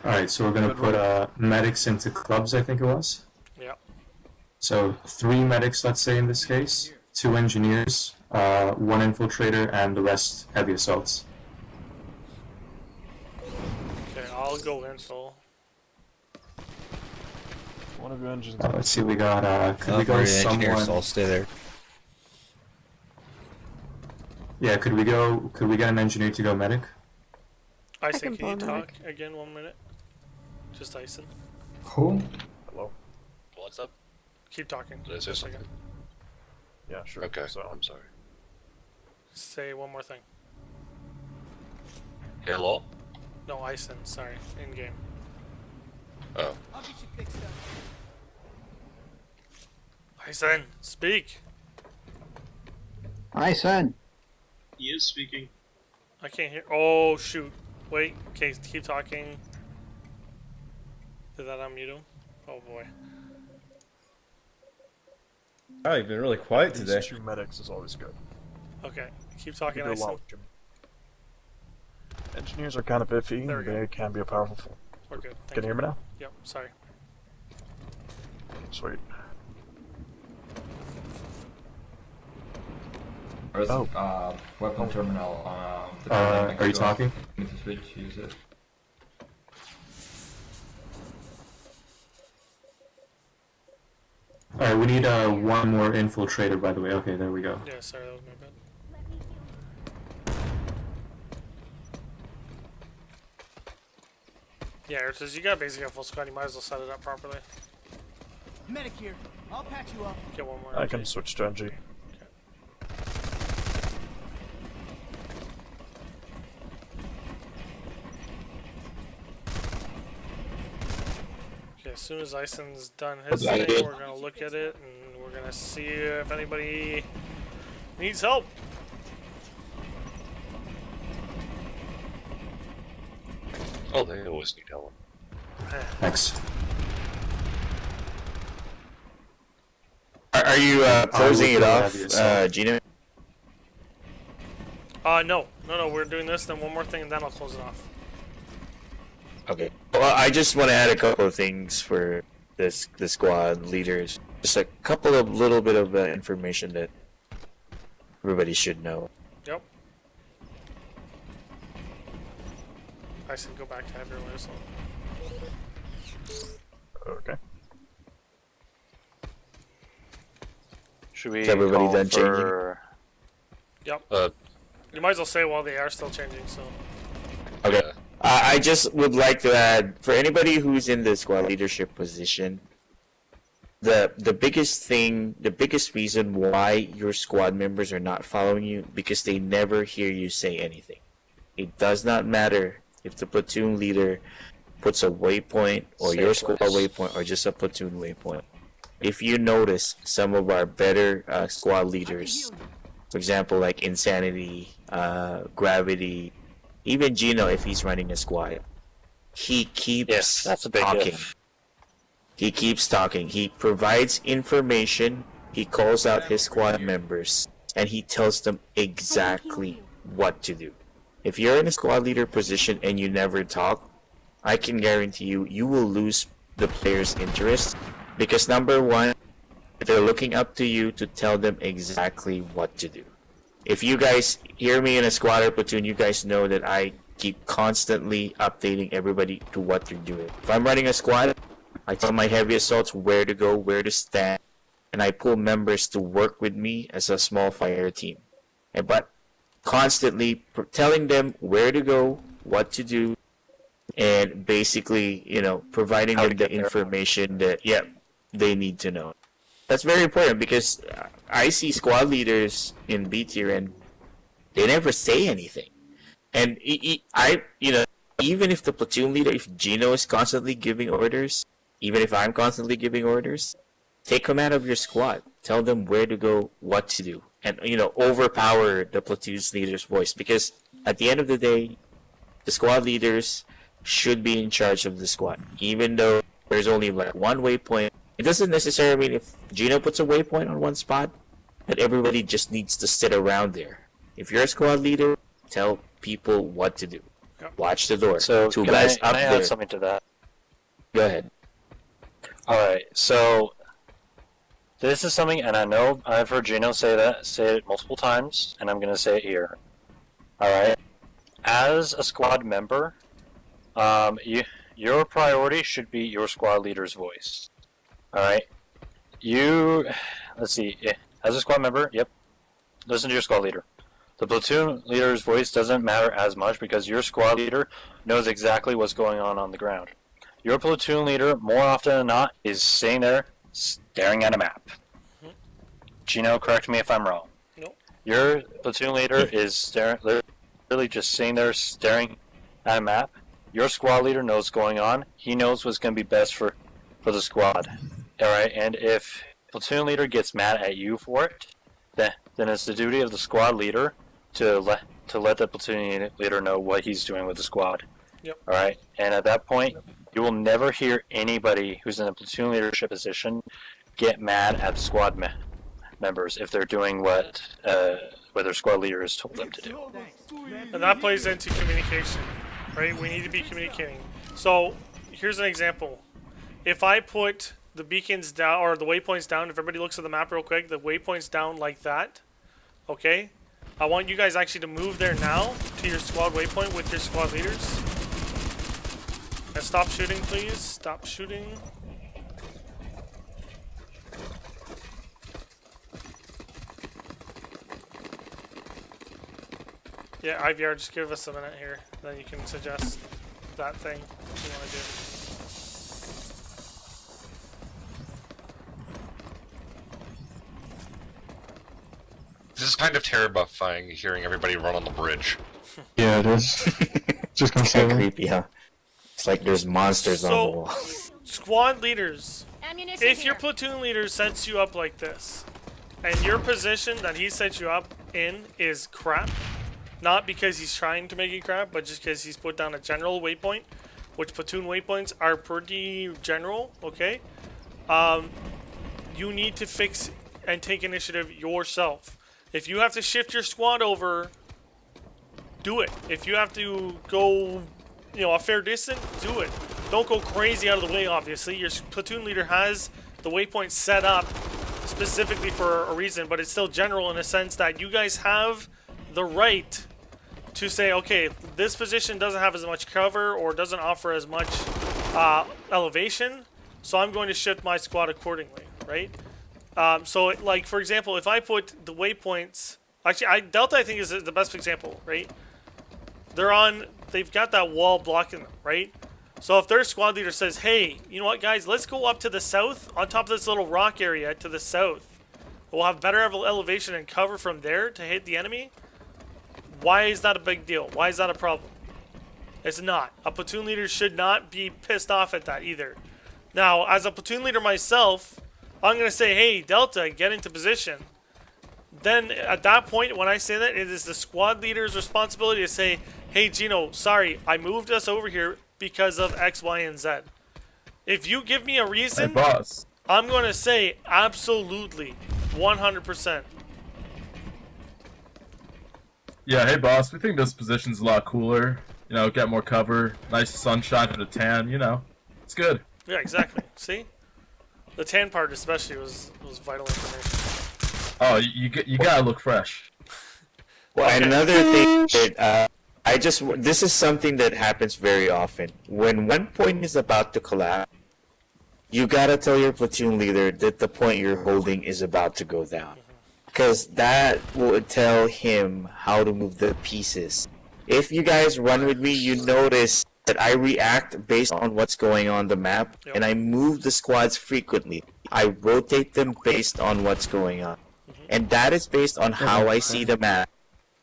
S20: All right, so we're gonna put medics into clubs. I think it was.
S7: Yeah.
S20: So 3 medics, let's say in this case, 2 engineers, 1 infiltrator, and the rest heavy assaults.
S7: Okay, I'll go infil.
S17: One of your engines.
S20: Let's see, we got. Could we go someone?
S3: So I'll stay there.
S20: Yeah, could we get an engineer to go medic?
S7: Ison, can you talk again 1 minute? Just Ison.
S20: Who?
S17: Hello.
S9: What's up?
S7: Keep talking.
S9: Did I say something?
S17: Yeah, sure.
S9: Okay,
S17: So
S9: I'm sorry.
S7: Say one more thing.
S9: Hello?
S7: No, Ison, sorry. In game.
S9: Oh.
S6: I'll get you fixed up.
S7: Ison, speak.
S10: Hi, son.
S18: He is speaking.
S7: I can't hear. Oh, shoot. Wait. Okay, keep talking. Did that unmute him? Oh, boy.
S21: Oh, you've been really quiet today.
S17: 2 medics is always good.
S7: Okay, keep talking,
S17: You do a lot
S7: Ison.
S17: with Jimmy. Engineers are kind of iffy.
S7: There we go.
S17: They can be a powerful force.
S7: We're good.
S17: Can you hear me now?
S7: Yep, sorry.
S17: Sweet.
S21: There's weapon terminal on the command next
S20: are you
S21: to us.
S20: talking?
S21: You need to switch, use it.
S20: Alright, we need one more infiltrator, by the way. Okay, there we go.
S7: Yeah, sorry, that was my bad. Yeah, it says you got basically a full squad. You might as well set it up properly.
S6: Medic here. I'll patch you up.
S7: Get one more.
S17: I can switch to NG.
S7: Okay, as soon as Ison's done his thing, we're gonna look at it and we're gonna see if anybody needs help.
S9: Oh, they always need help.
S20: Thanks.
S12: Are you closing it off, Geeno?
S7: No, we're doing this, then one more thing, and then I'll close it off.
S12: Okay. Well, I just want to add a couple of things for the squad leaders. Just a couple of little bit of information that everybody should know.
S7: Yep. I said go back to everywhere, so.
S17: Okay.
S5: Should we
S12: Is everybody
S5: call
S12: done
S5: for...
S7: Yep. You might as well say while they are still changing, so.
S12: Okay. I just would like to add, for anybody who's in the squad leadership position, the biggest reason why your squad members are not following you, because they never hear you say anything. It does not matter if the platoon leader puts a waypoint, or your squad waypoint, or just a platoon waypoint. If you notice some of our better squad leaders, for example, like Insanity, Gravity, even Geeno, if he's running a squad, he keeps talking. He keeps talking. He provides information. He calls out his squad members, and he tells them exactly what to do. If you're in a squad leader position and you never talk, I can guarantee you will lose the players' interest, because number one, they're looking up to you to tell them exactly what to do. If you guys hear me in a squad or platoon, you guys know that I keep constantly updating everybody to what they're doing. If I'm running a squad, I tell my heavy assaults where to go, where to stand, and I pull members to work with me as a small fire team. But constantly telling them where to go, what to do, and basically, providing them the information that, they need to know. That's very important, because I see squad leaders in BTYR and they never say anything. And even if the platoon leader, if Geeno is constantly giving orders, even if I'm constantly giving orders, take command of your squad. Tell them where to go, what to do, and overpower the platoon's leader's voice. Because at the end of the day, the squad leaders should be in charge of the squad, even though there's only like one waypoint. It doesn't necessarily mean if Geeno puts a waypoint on one spot that everybody just needs to sit around there. If you're a squad leader, tell people what to do.
S7: Yep.
S12: Watch the door.
S5: So
S12: Two
S5: can
S12: guys
S5: I
S12: up
S5: add
S12: there.
S5: something to that?
S12: Go ahead.
S5: Alright, so this is something, and I know I've heard Geeno say it multiple times, and I'm going to say it here. Alright? As a squad member, your priority should be your squad leader's voice. Alright? Let's see, as a squad member, listen to your squad leader. The platoon leader's voice doesn't matter as much, because your squad leader knows exactly what's going on the ground. Your platoon leader, more often than not, is sitting there staring at a map. Geeno, correct me if I'm wrong.
S7: Nope.
S5: Your platoon leader is literally just sitting there staring at a map. Your squad leader knows what's going on. He knows what's going to be best for the squad. Alright, and if platoon leader gets mad at you for it, then it's the duty of the squad leader to let the platoon leader know what he's doing with the squad.
S7: Yep.
S5: Alright, and at that point, you will never hear anybody who's in a platoon leadership position get mad at squad members if they're doing what their squad leader has told them to do.
S7: And that plays into communication, right? We need to be communicating. So here's an example. If I put the beacons down, or the waypoints down, if everybody looks at the map real quick, the waypoints down like that, okay? I want you guys actually to move there now to your squad waypoint with your squad leaders. And stop shooting, please. Stop shooting. Yeah, IVR, just give us a minute here. Then you can suggest that thing you want to do.
S9: This is kind of terrifying hearing everybody run on the bridge.
S8: Yeah, it is. Just
S12: It's kind of creepy, huh? It's like there's monsters on the wall.
S7: Squad leaders,
S14: Ammunition
S7: if your
S14: here.
S7: platoon leader sets you up like this, and your position that he sets you up in is crap, not because he's trying to make it crap, but just because he's put down a general waypoint, which platoon waypoints are pretty general, okay? You need to fix and take initiative yourself. If you have to shift your squad over, do it. If you have to go, you know, a fair distance, do it. Don't go crazy out of the way, obviously. Your platoon leader has the waypoint set up specifically for a reason, but it's still general in a sense that you guys have the right to say, okay, this position doesn't have as much cover or doesn't offer as much elevation, so I'm going to shift my squad accordingly, right? So, like, for example, if I put the waypoints... Actually, Delta, I think, is the best example, right? They've got that wall blocking them, right? So if their squad leader says, hey, you know what, guys, let's go up to the south, on top of this little rock area to the south. We'll have better elevation and cover from there to hit the enemy. Why is that a big deal? Why is that a problem? It's not. A platoon leader should not be pissed off at that either. Now, as a platoon leader myself, I'm going to say, hey, Delta, get into position. Then, at that point, when I say that, it is the squad leader's responsibility to say, hey, Geeno, sorry, I moved us over here because of X, Y, and Z. If you give me a reason,
S1: Hey, boss.
S7: I'm going to say absolutely, 100%.
S1: Yeah, hey boss, we think this position's a lot cooler. You know, get more cover, nice sunshine for the tan, you know. It's good.
S7: Yeah, exactly. See? The tan part especially was vital information.
S1: Oh, you gotta look fresh.
S12: Well, and another thing that this is something that happens very often. When one point is about to collapse, you gotta tell your platoon leader that the point you're holding is about to go down. Because that will tell him how to move the pieces. If you guys run with me, you notice that I react based on what's going on the map, and I move the squads frequently. I rotate them based on what's going on. And that is based on how I see the map.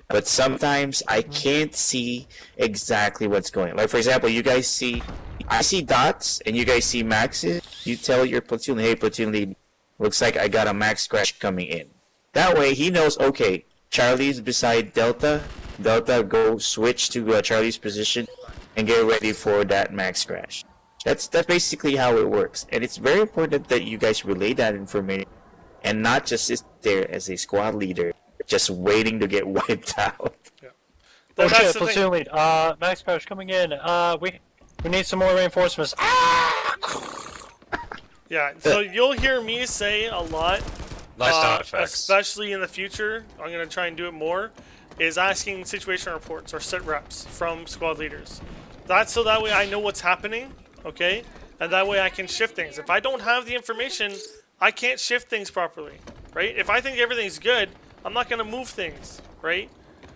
S12: But sometimes I can't see exactly what's going on. Like, for example, I see dots, and you guys see maxes. You tell your platoon, hey, platoon lead, looks like I got a max crash coming in. That way, he knows, okay, Charlie's beside Delta. Delta, go switch to Charlie's position and get ready for that max crash. That's basically how it works. And it's very important that you guys relay that information and not just sit there as a squad leader just waiting to get wiped out.
S7: Yeah.
S5: Oh shit, platoon lead. Max crash coming in. We need some more reinforcements.
S7: Yeah, so you'll hear me say a lot,
S9: Nice sound effects.
S7: especially in the future, I'm going to try and do it more, is asking situation reports or sit reps from squad leaders. That's so that way I know what's happening, okay? And that way I can shift things. If I don't have the information, I can't shift things properly, right? If I think everything's good, I'm not going to move things, right?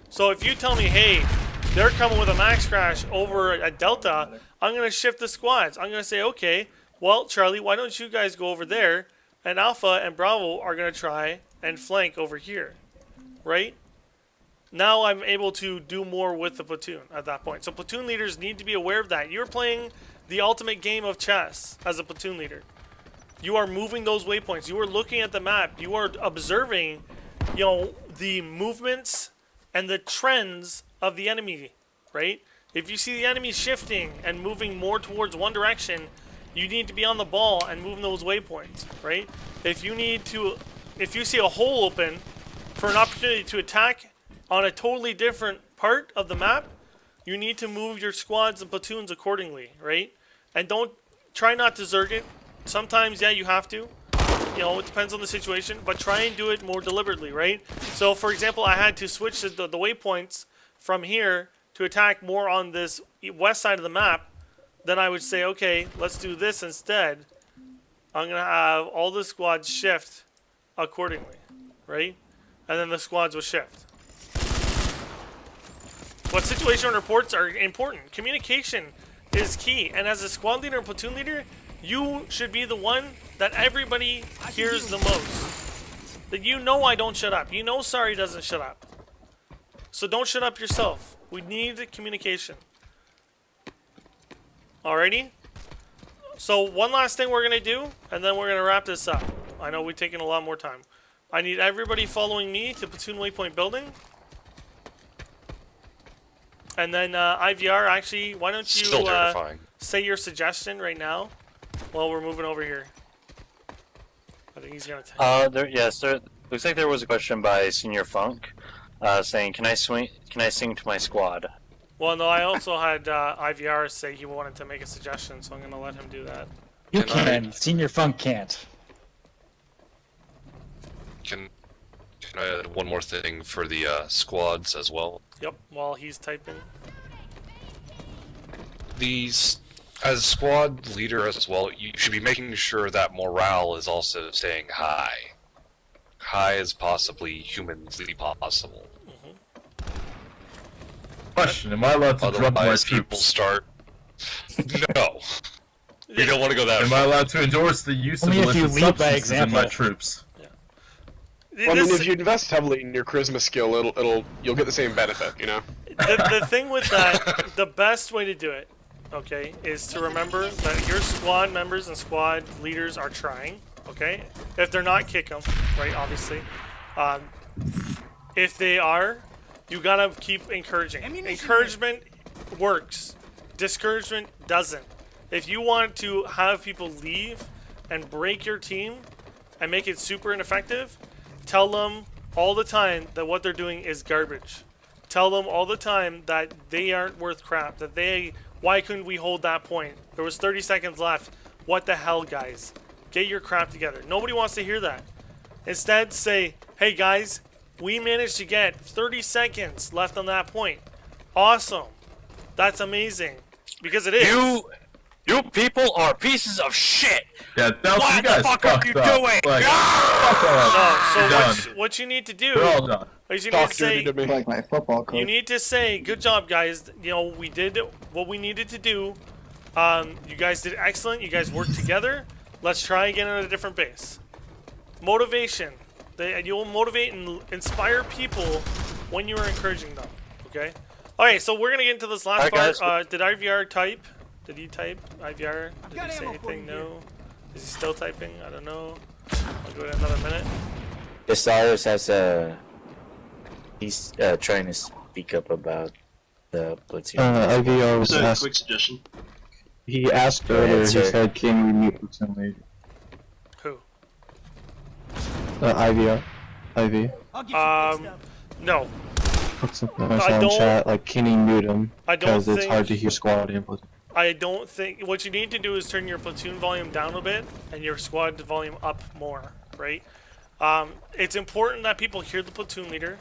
S7: So if you tell me, hey, they're coming with a max crash over at Delta, I'm going to shift the squads. I'm going to say, okay, well, Charlie, why don't you guys go over there, and Alpha and Bravo are going to try and flank over here, right? Now I'm able to do more with the platoon at that point. So platoon leaders need to be aware of that. You're playing the ultimate game of chess as a platoon leader. You are moving those waypoints. You are looking at the map. You are observing, you know, the movements and the trends of the enemy, right? If you see the enemy shifting and moving more towards one direction, you need to be on the ball and moving those waypoints, right? If you see a hole open for an opportunity to attack on a totally different part of the map, you need to move your squads and platoons accordingly, right? And don't try not to zerg it. Sometimes, yeah, you have to. You know, it depends on the situation, but try and do it more deliberately, right? So, for example, I had to switch the waypoints from here to attack more on this west side of the map. Then I would say, okay, let's do this instead. I'm going to have all the squads shift accordingly, right? And then the squads will shift. But situation reports are important. Communication is key. And as a squad leader and platoon leader, you should be the one that everybody hears the most. That you know I don't shut up. You know Sorry doesn't shut up. So don't shut up yourself. We need communication. Alrighty? So one last thing we're going to do, and then we're going to wrap this up. I know we've taken a lot more time. I need everybody following me to platoon waypoint building. And then IVR, actually, why don't you say your suggestion right now while we're moving over here? I think he's going to
S5: Yes, there looks like there was a question by Senior Funk saying, can I sing to my squad?
S7: Well, no, I also had IVR say he wanted to make a suggestion, so I'm going to let him do that.
S4: You can. Senior Funk can't.
S9: Can I add one more thing for the squads as well?
S7: Yep, while he's typing.
S9: As squad leader as well, you should be making sure that morale is also staying high. High as possibly humanly possible.
S1: Question, am I allowed to drop my
S9: Otherwise,
S1: troops?
S9: people start... No. We don't want to go that
S1: Am
S9: far.
S1: I allowed to endorse the use of
S4: Only if you
S1: illicit
S4: lead by
S1: substances in my
S4: example.
S1: troops?
S22: Well, I mean, if you invest heavily in your charisma skill, you'll get the same benefit, you know.
S7: The thing with that, the best way to do it, okay, is to remember that your squad members and squad leaders are trying, okay? If they're not, kick them, right, obviously. If they are, you gotta keep encouraging. Encouragement works. Discouragement doesn't. If you want to have people leave and break your team and make it super ineffective, tell them all the time that what they're doing is garbage. Tell them all the time that they aren't worth crap. Why couldn't we hold that point? There was 30 seconds left. What the hell, guys? Get your crap together. Nobody wants to hear that. Instead, say, hey guys, we managed to get 30 seconds left on that point. Awesome. That's amazing. Because it is.
S5: You people are pieces of shit.
S1: Yeah,
S5: what
S1: you guys
S5: the fuck are you doing?
S1: Like,
S7: What you need to do
S1: They're all done.
S7: is you need to say,
S10: Like my football coach.
S7: you need to say, good job, guys. You know, we did what we needed to do. You guys did excellent. You guys worked together. Let's try again at a different base. Motivation. You'll motivate and inspire people when you are encouraging them. Okay? Okay, so we're going to get into this last part. Did IVR type? Did he type? IVR? Did he say anything? No. Is he still typing? I don't know. I'll go to another minute.
S12: Cyrus has he's trying to speak up about the platoon.
S8: IVR was
S18: Just a
S8: asked.
S18: quick suggestion.
S8: He asked
S12: Go ahead,
S8: earlier. He
S12: sir.
S8: said, "Can we meet platoon leader?"
S7: Who?
S8: IVR. IV.
S7: No.
S8: Put something in
S7: I
S8: the
S7: don't-
S8: chat like, "Can he mute him?"
S7: I don't
S8: Because it's
S7: think-
S8: hard to hear squad and platoon.
S7: I don't think... What you need to do is turn your platoon volume down a bit and your squad volume up more, right? It's important that people hear the platoon leader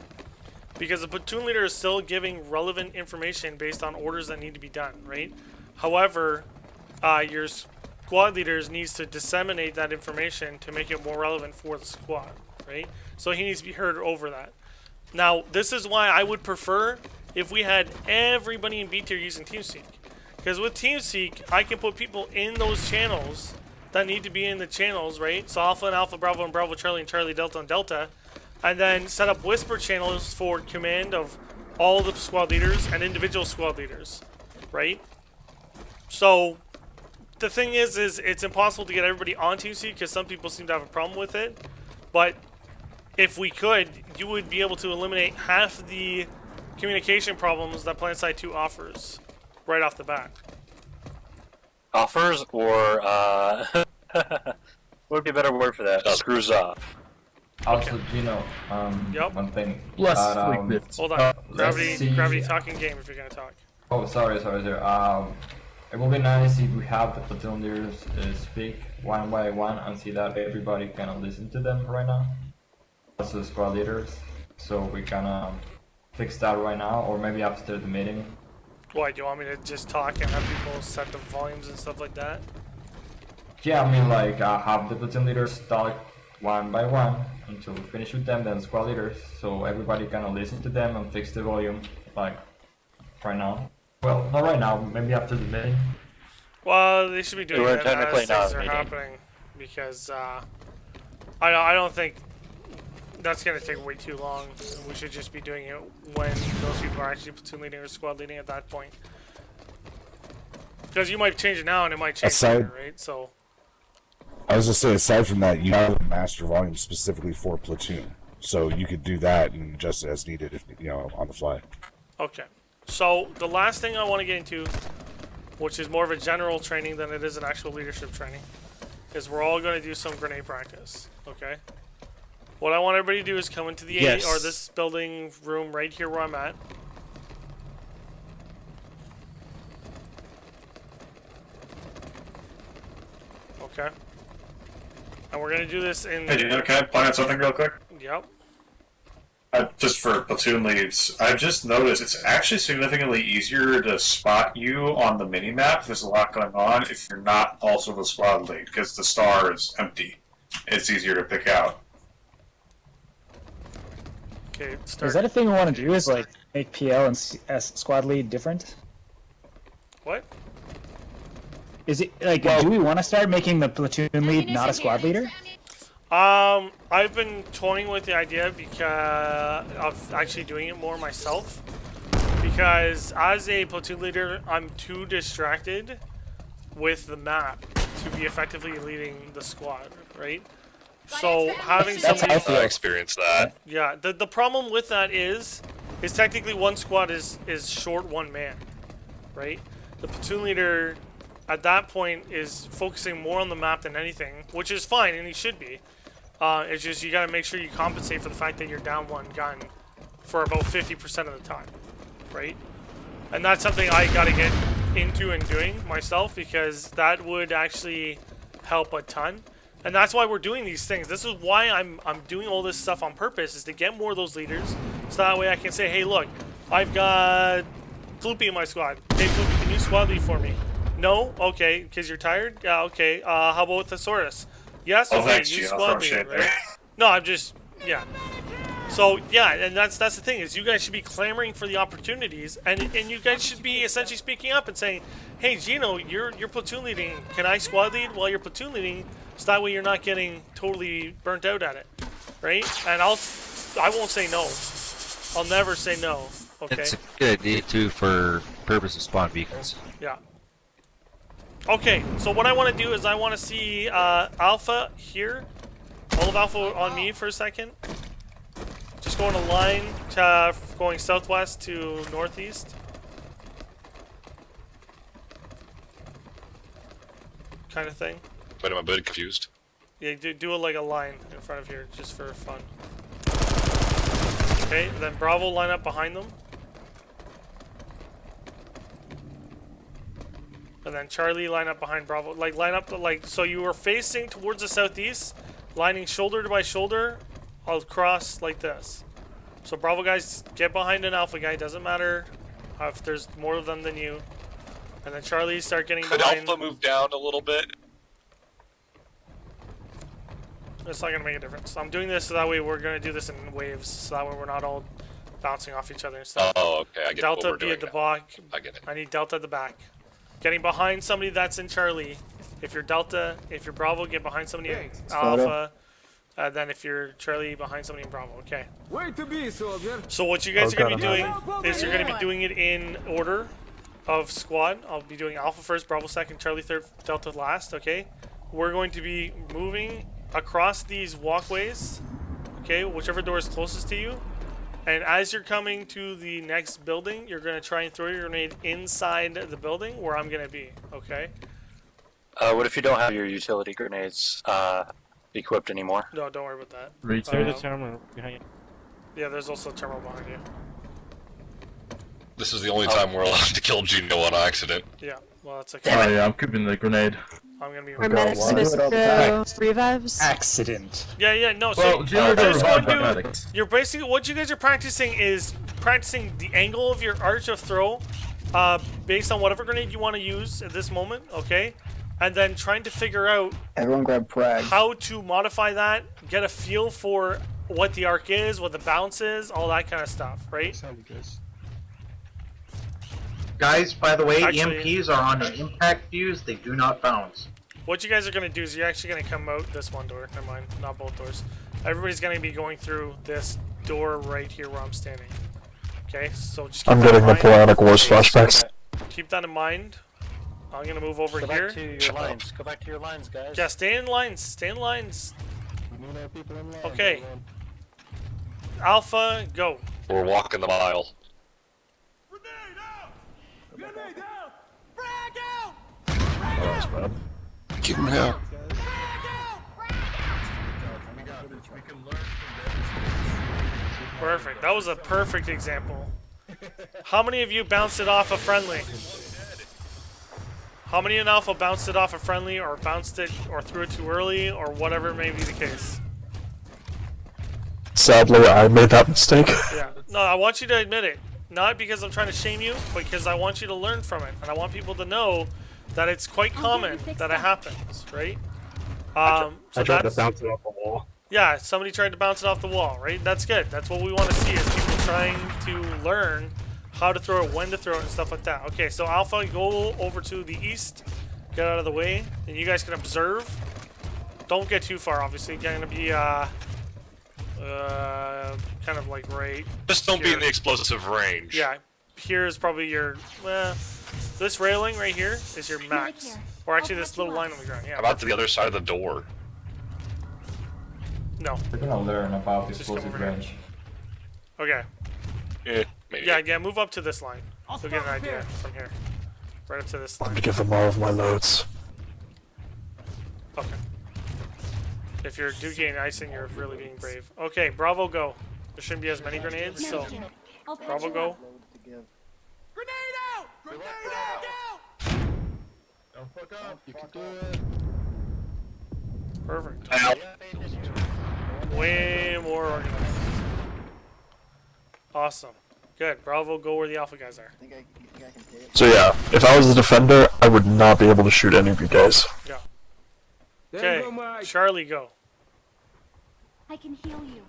S7: because the platoon leader is still giving relevant information based on orders that need to be done, right? However, your squad leaders needs to disseminate that information to make it more relevant for the squad, right? So he needs to be heard over that. Now, this is why I would prefer if we had everybody in B tier using TeamSpeak. Because with TeamSpeak, I can put people in those channels that need to be in the channels, right? So Alpha and Alpha, Bravo and Bravo, Charlie and Charlie, Delta and Delta. And then set up whisper channels for command of all the squad leaders and individual squad leaders, right? So the thing is it's impossible to get everybody on TeamSpeak because some people seem to have a problem with it. But if we could, you would be able to eliminate half the communication problems that Planetside 2 offers right off the bat.
S5: Offers or what would be a better word for that? Screws up.
S21: Also, Geeno,
S7: Yep.
S21: one thing.
S1: Bless
S7: Hold on.
S21: let's see-
S7: Gravity talking game if you're gonna talk.
S21: Oh, sorry, sir. It will be nice if we have the platoon leaders speak one by one and see that everybody can listen to them right now. Also squad leaders, so we can fix that right now, or maybe after the meeting.
S7: Why, do you want me to just talk and have people set the volumes and stuff like that?
S21: Yeah, I mean like have the platoon leaders talk one by one until we finish with them, then squad leaders, so everybody can listen to them and fix the volume, like right now. Well, not right now, maybe after the meeting.
S7: Well, they should be doing
S5: We're
S7: it
S5: technically
S7: as
S5: not
S7: things are
S5: meeting.
S7: happening, because I don't think that's gonna take way too long. We should just be doing it when those people are actually platoon leading or squad leading at that point. Because you might change it now and it might change later, right? So
S11: I was just saying, aside from that, you have a master volume specifically for platoon, so you could do that and adjust it as needed, if on the fly.
S7: okay. So the last thing I want to get into, which is more of a general training than it is an actual leadership training, is we're all going to do some grenade practice. Okay. What I want everybody to do is come into the or this building room right here where I'm at. Okay. And we're gonna do this in.
S13: Hey, Geeno, can I point out something real quick?
S7: Yep.
S13: Just for platoon leads, I've just noticed it's actually significantly easier to spot you on the mini-map. There's a lot going on if you're not also the squad lead, because the star is empty. It's easier to pick out.
S7: Okay,
S4: Is that a thing we want to do? Is like make PL and squad lead different?
S7: What?
S4: Is it like do we want to start making the platoon lead not a squad leader?
S7: I've been toying with the idea because of actually doing it more myself. Because as a platoon leader, I'm too distracted with the map to be effectively leading the squad, right? So having somebody...
S9: I experienced that.
S7: Yeah, the problem with that is technically one squad is short one man, right? The platoon leader at that point is focusing more on the map than anything, which is fine, and he should be. It's just you gotta make sure you compensate for the fact that you're down one gun for about 50% of the time, right? And that's something I gotta get into and doing myself, because that would actually help a ton. And that's why we're doing these things. This is why I'm doing all this stuff on purpose, is to get more of those leaders, so that way I can say, hey, look, I've got Floopy in my squad. Hey, Floopy, can you squad lead for me? No? Okay, because you're tired? Yeah, okay. How about Thesaurus? Yes?
S13: Oh,
S7: Okay,
S13: thanks,
S7: you
S13: Geeno,
S7: squad
S13: for
S7: lead,
S13: shit
S7: right? No, I'm just, yeah. So, yeah, and that's the thing, is you guys should be clamoring for the opportunities, and you guys should be essentially speaking up and saying, hey, Geeno, you're platoon leading. Can I squad lead while you're platoon leading? So that way you're not getting totally burnt out at it, right? And I won't say no. I'll never say no. Okay.
S3: It's a good idea too for purpose of spawn beacons.
S7: Yeah. Okay. So what I want to do is I want to see Alpha here. All of Alpha on me for a second. Just go on a line to going southwest to northeast. Kind of thing.
S9: Wait, am I a bit confused?
S7: Yeah, do it like a line in front of here, just for fun. Okay, then Bravo line up behind them. And then Charlie line up behind Bravo. Like, line up, so you are facing towards the southeast, lining shoulder by shoulder, across like this. So Bravo guys, get behind an Alpha guy, doesn't matter if there's more of them than you. And then Charlie start getting
S9: Could
S7: behind.
S9: Alpha move down a little bit?
S7: It's not going to make a difference. I'm doing this so that way we're going to do this in waves, so that way we're not all bouncing off each other and stuff.
S9: Oh, okay. I get
S7: Delta
S9: what we're
S7: be
S9: doing
S7: at the
S9: now.
S7: back.
S9: I get it.
S7: I need Delta at the back. Getting behind somebody that's in Charlie. If you're Delta, if you're Bravo, get behind somebody in Alpha. Then if you're Charlie, behind somebody in Bravo. Okay.
S6: Where to be, soldier?
S7: So what you guys are going to be doing is you're going to be doing it in order of squad. I'll be doing Alpha first, Bravo second, Charlie third, Delta last, okay? We're going to be moving across these walkways, okay, whichever door is closest to you. And as you're coming to the next building, you're going to try and throw your grenade inside the building where I'm going to be, okay?
S5: What if you don't have your utility grenades equipped anymore?
S7: No, don't worry about that.
S5: There's
S7: a terminal behind you. Yeah, there's also a terminal behind you.
S9: This is the only time we're allowed to kill Geeno on accident.
S7: Yeah, Well, that's okay.
S1: Oh yeah, I'm keeping the grenade.
S7: I'm gonna be.
S4: Our medics supposed to go revives. Accident.
S7: Yeah, no. So
S1: Well, Geeno goes
S7: just want
S1: revive
S7: to.
S1: medics.
S7: You're basically what you guys are practicing is practicing the angle of your arch of throw, based on whatever grenade you want to use at this moment. Okay, and then trying to figure out.
S10: Everyone grab frags.
S7: How to modify that, get a feel for what the arc is, what the bounce is, all that kind of stuff, right?
S2: Guys, by the way,
S7: Actually-
S2: EMPs are on an impact fuse. They do not bounce.
S7: What you guys are going to do is you're actually going to come out this one door. Never mind, not both doors. Everybody's going to be going through this door right here where I'm standing. Okay, so just keep
S17: I'm
S7: that in
S17: getting the
S7: mind.
S17: Napoleonic Wars flashbacks.
S7: Keep that in mind. I'm going to move over
S5: Go
S7: here.
S5: back to your lines. Go back to your lines, guys.
S7: Yeah, stay in lines. Stay in lines. Okay. Alpha, go.
S9: We're walking the mile.
S17: Give him help.
S7: Perfect. That was a perfect example. How many of you bounced it off a friendly? How many in Alpha bounced it off a friendly, or bounced it, or threw it too early, or whatever may be the case?
S17: Sadly, I made that mistake.
S7: Yeah. No, I want you to admit it. Not because I'm trying to shame you, but because I want you to learn from it. And I want people to know that it's quite common that it happens, right? So
S22: I tried to
S7: that's,
S22: bounce it off the wall.
S7: yeah, somebody tried to bounce it off the wall, right? That's good. That's what we want to see is people trying to learn how to throw it, when to throw it, and stuff like that. Okay, so Alpha, go over to the east. Get out of the way. And you guys can observe. Don't get too far, obviously. You're going to be, kind of like right.
S9: Just don't be
S7: here.
S9: in the explosive range.
S7: Yeah, here is probably your. This railing right here is your max, or actually this little line on the ground. Yeah.
S9: How about to the other side of the door?
S7: No.
S21: We're gonna learn about
S7: Just come
S21: explosive
S7: over here.
S21: range.
S7: Okay.
S9: Maybe.
S7: Yeah. Move up to this line. You'll get an idea from here. Right up to this line.
S17: I'm give them all of my loads.
S7: Okay. If you're gain icing, you're really being brave. Okay, Bravo, go. There shouldn't be as many grenades, so Bravo, go.
S1: Don't fuck up.
S11: You can do it.
S7: Perfect. Way more organized. Awesome. Good. Bravo, go where the Alpha guys are.
S17: So yeah, if I was a defender, I would not be able to shoot any of you guys.
S7: Yeah. Okay, Charlie, go.
S14: I can heal you.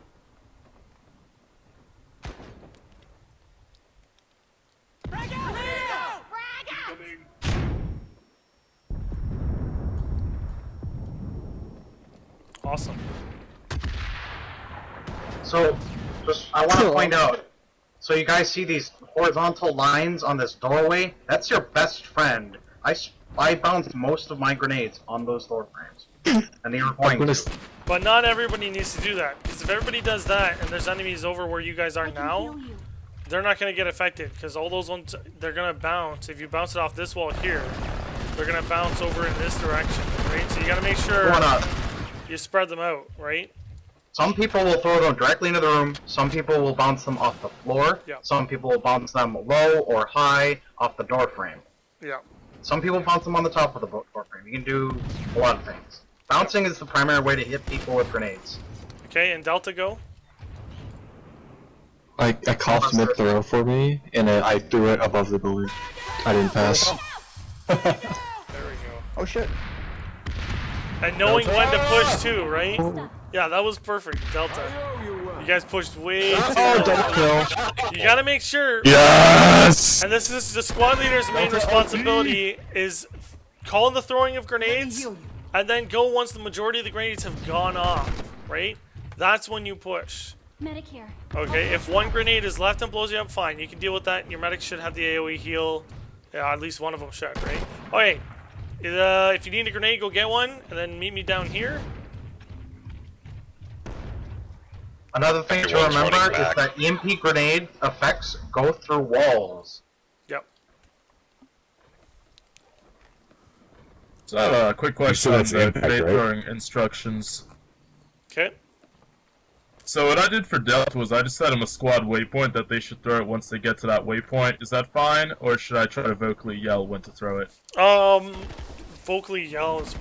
S7: Awesome.
S2: So, I want to point out. So you guys see these horizontal lines on this doorway? That's your best friend. I bounced most of my grenades on those door frames, and they were going to.
S7: But not everybody needs to do that, because if everybody does that and there's enemies over where you guys are now, they're not going to get affected, because all those ones, they're going to bounce. If you bounce it off this wall here, they're going to bounce over in this direction, right? So you got to make sure you spread them out, right?
S2: Some people will throw them directly into the room. Some people will bounce them off the floor.
S7: Yeah.
S2: Some people will bounce them low or high off the door frame.
S7: Yeah.
S2: Some people bounce them on the top of the door frame. You can do a lot of things. Bouncing is the primary way to hit people with grenades.
S7: Okay, and Delta, go.
S20: I coughed mid-throw for me, and I threw it above the building. I didn't pass.
S7: There we go.
S10: Oh shit.
S7: And knowing when to push too, right? Yeah, that was perfect, Delta. You guys pushed way too
S17: double
S7: You gotta make sure.
S17: Yes!
S7: And this is the squad leader's main responsibility is call the throwing of grenades, and then go once the majority of the grenades have gone off, right? That's when you push.
S14: Medic here.
S7: Okay, if one grenade is left and blows you up, fine. You can deal with that. Your medic should have the AoE heal. Yeah, at least one of them should, right? Okay, if you need a grenade, go get one, and then meet me down here.
S2: Another thing to remember is that EMP grenade effects go through walls.
S7: Yep.
S1: So, quick question
S11: So
S1: on
S11: that's
S1: the
S11: impact,
S1: grenade
S11: right?
S1: throwing instructions.
S7: Okay.
S1: So what I did for Delta was I just set them a squad waypoint that they should throw it once they get to that waypoint. Is that fine, or should I try to vocally yell when to throw it?
S7: Vocally yell is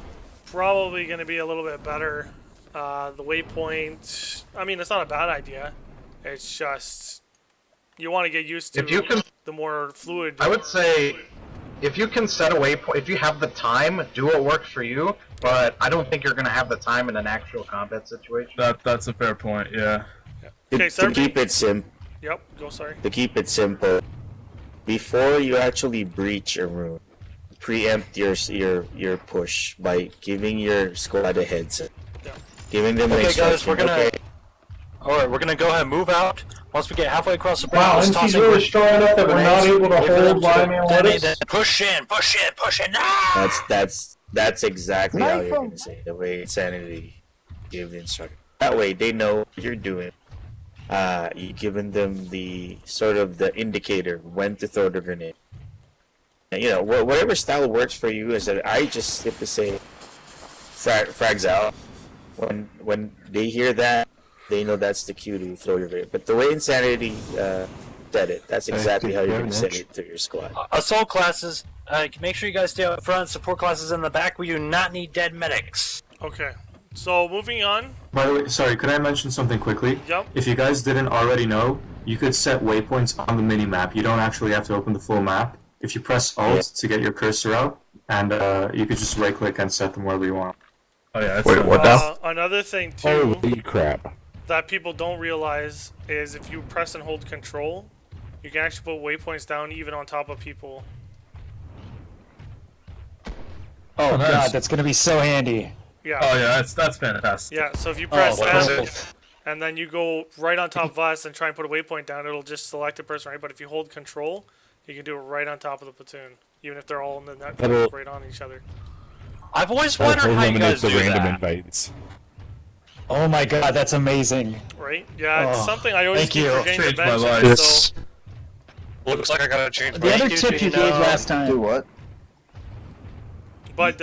S7: probably going to be a little bit better. The waypoint, I mean, it's not a bad idea. It's just you want to get used to the more fluid.
S2: I would say, if you can set a waypoint, if you have the time, do what works for you. But I don't think you're going to have the time in an actual combat situation.
S1: That's a fair point. Yeah.
S7: Okay, so
S12: to keep it simple.
S7: Yep. Go. Sorry.
S12: To keep it simple, before you actually breach a room, preempt your push by giving your squad a heads up.
S7: Yeah.
S12: Giving them
S5: Okay, guys, we're gonna.
S12: Okay.
S5: All right, we're gonna go ahead and move out. Once we get halfway across the
S15: Wow,
S5: let's
S15: and
S5: toss
S15: he's
S5: in
S15: really strong enough that we're not able to hold line analytics.
S5: Push in.
S12: That's exactly how you're gonna say it, the way Insanity gave the instruction. That way they know what you're doing. You're giving them the sort of the indicator when to throw the grenade. And, you know, whatever style works for you. Is that I just have to say frags out. When they hear that, they know that's the cue to throw your grenade. But the way Insanity said it, that's exactly how you're gonna say it to your squad.
S5: Assault classes, make sure you guys stay up front. Support classes in the back. We do not need dead medics.
S7: Okay. So moving on.
S20: By the way, sorry, could I mention something quickly?
S7: Yep.
S20: If you guys didn't already know, you could set waypoints on the mini-map. You don't actually have to open the full map. If you press Alt to get your cursor out, and you could just right-click and set them wherever you want.
S1: Oh yeah.
S11: Wait, what now?
S7: Another thing too
S11: Holy crap.
S7: that people don't realize is if you press and hold Control, you can actually put waypoints down even on top of people.
S4: Oh,
S1: nice.
S4: God, that's gonna be so handy.
S7: Yeah.
S1: Oh yeah, that's fantastic.
S7: Yeah. So if you press
S1: Oh,
S7: M and then you go right on top of us and try and put a waypoint down, it'll just select a person, right? But if you hold Control, you can do it right on top of the platoon, even if they're all in the net right on each other.
S5: I've always wondered how you guys do
S11: random
S5: that.
S11: invites.
S4: Oh my God, that's amazing.
S7: Right? Yeah, it's something I always
S4: thank
S7: keep
S4: you.
S7: forgetting to
S1: Changed my
S7: mention.
S1: life.
S7: So
S9: Looks like I gotta change
S4: The
S9: my
S4: other tip you gave last time.
S10: Do what?
S7: But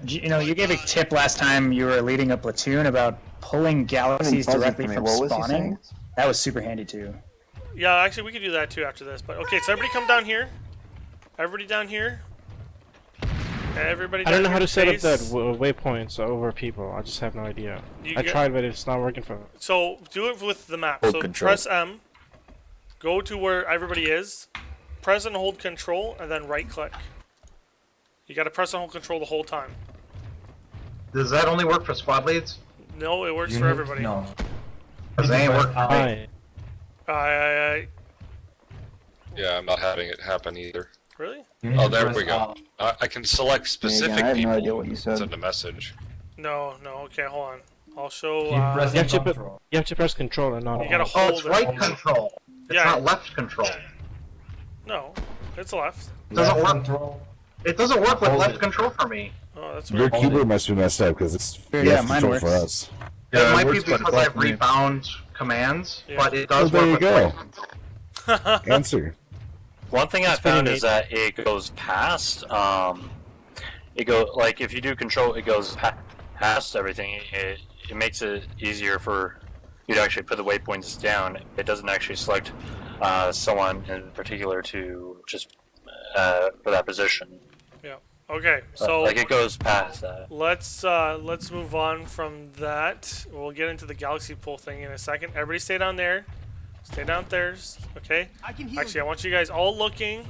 S4: you gave a tip last time you were leading a platoon about pulling galaxies directly from spawning. That was super handy too.
S7: yeah, actually we could do that too after this. But okay, so everybody come down here. Everybody down here. Everybody down
S16: I don't know
S7: here,
S16: how to set up
S7: face.
S16: that waypoints over people. I just have no idea. I tried, but it's not working for me.
S7: So do it with the map.
S12: Hold
S7: So
S12: control.
S7: press M. Go to where everybody is. Press and hold Control, and then right click. You got to press and hold Control the whole time.
S2: Does that only work for squad leads?
S7: No, it works for everybody.
S21: No.
S2: Does that ain't work for me?
S9: Yeah, I'm not having it happen either.
S7: Really?
S9: Oh, there we go. I can select specific
S10: I have no
S9: people
S10: idea what you
S9: and
S10: said.
S9: send a message.
S7: No. Okay, hold on. I'll show.
S16: You have to press control and not.
S7: You gotta
S16: Alt.
S7: hold
S2: It's
S7: it.
S2: right control. It's
S7: Yeah.
S2: not left control.
S7: No, it's left.
S2: It doesn't work.
S21: Control.
S2: It doesn't work with
S21: Hold
S2: left
S21: it.
S2: control for me.
S7: Oh, that's
S11: Your
S7: weird.
S11: keyboard must be messed up because it's
S4: Yeah,
S11: left
S4: mine
S11: control for
S4: works.
S11: us.
S1: Yeah,
S2: it might be
S1: works by
S2: because
S1: default
S2: I've
S1: for me.
S2: rebound commands,
S7: Yeah.
S2: but it
S11: Oh,
S2: does
S11: there
S2: work
S11: you
S2: with
S11: go.
S2: right.
S11: Answer.
S5: One thing I
S16: It's pretty
S5: found
S16: neat.
S5: is that it goes past. It go like if you do Control, it goes past everything. It makes it easier for you to actually put the waypoints down. It doesn't actually select someone in particular to just for that position.
S7: Yeah. Okay. So
S5: like it goes past that.
S7: let's move on from that. We'll get into the galaxy pool thing in a second. Everybody stay down there. Stay downstairs. Okay. Actually, I want you guys all looking,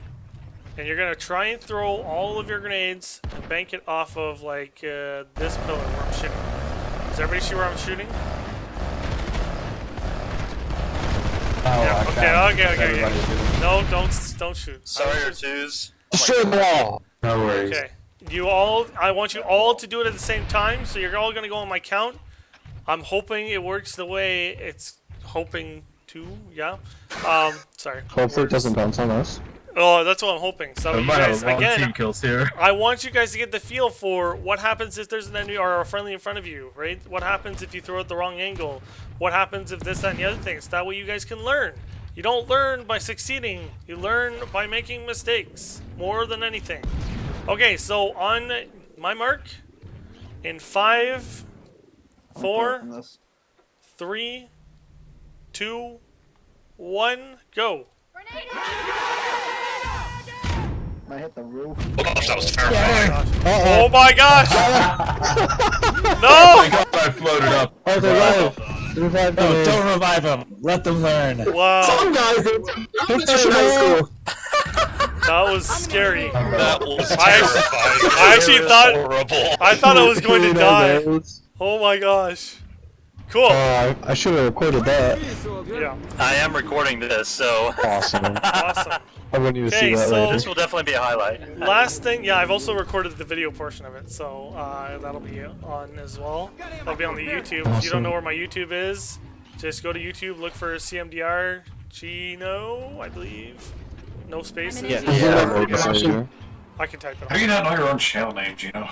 S7: and you're gonna try and throw all of your grenades and bank it off of like this pillar where I'm shooting. Does everybody see where I'm shooting? Yeah, okay. No, don't shoot.
S5: Sorry, or twos.
S20: Destroy the wall. No worries.
S7: Okay. I want you all to do it at the same time, so you're all gonna go on my count. I'm hoping it works the way it's hoping to, yeah. Sorry.
S8: Hopefully it doesn't bounce on us.
S7: Oh, that's what I'm hoping. So
S1: We
S7: you
S1: might
S7: guys,
S1: have a lot of
S7: again,
S1: team kills here.
S7: I want you guys to get the feel for what happens if there's an enemy or a friendly in front of you, right? What happens if you throw it the wrong angle? What happens if this, that, and the other things? That way you guys can learn. You don't learn by succeeding. You learn by making mistakes, more than anything. Okay, so on my mark, in 5, 4, 3, 2, 1, go.
S10: I hit the roof.
S9: Oh gosh, that was terrifying.
S7: Oh my gosh! No!
S1: Oh my god, I floated up.
S8: Oh, they're alive. Revive them.
S4: No, don't revive them. Let them learn.
S7: Wow.
S12: Some guys, it's high school.
S7: That was scary.
S9: That was
S7: I
S9: terrifying.
S7: actually thought
S9: horrible.
S7: I thought I was going to die. Oh my gosh. Cool.
S8: I should have recorded that.
S7: Yeah.
S5: I am recording this, so.
S8: Awesome.
S7: Awesome.
S8: I'm going to need to
S7: Okay,
S8: see that
S7: so
S8: later.
S5: This will definitely be a highlight.
S7: Last thing, yeah, I've also recorded the video portion of it, so that'll be on as well. That'll be on the YouTube. If you don't know where my YouTube is, just go to YouTube, look for Cmdr Geeno, I believe. No spaces.
S10: Yeah.
S7: I can type it.
S13: How do you not know your own channel name, Geeno?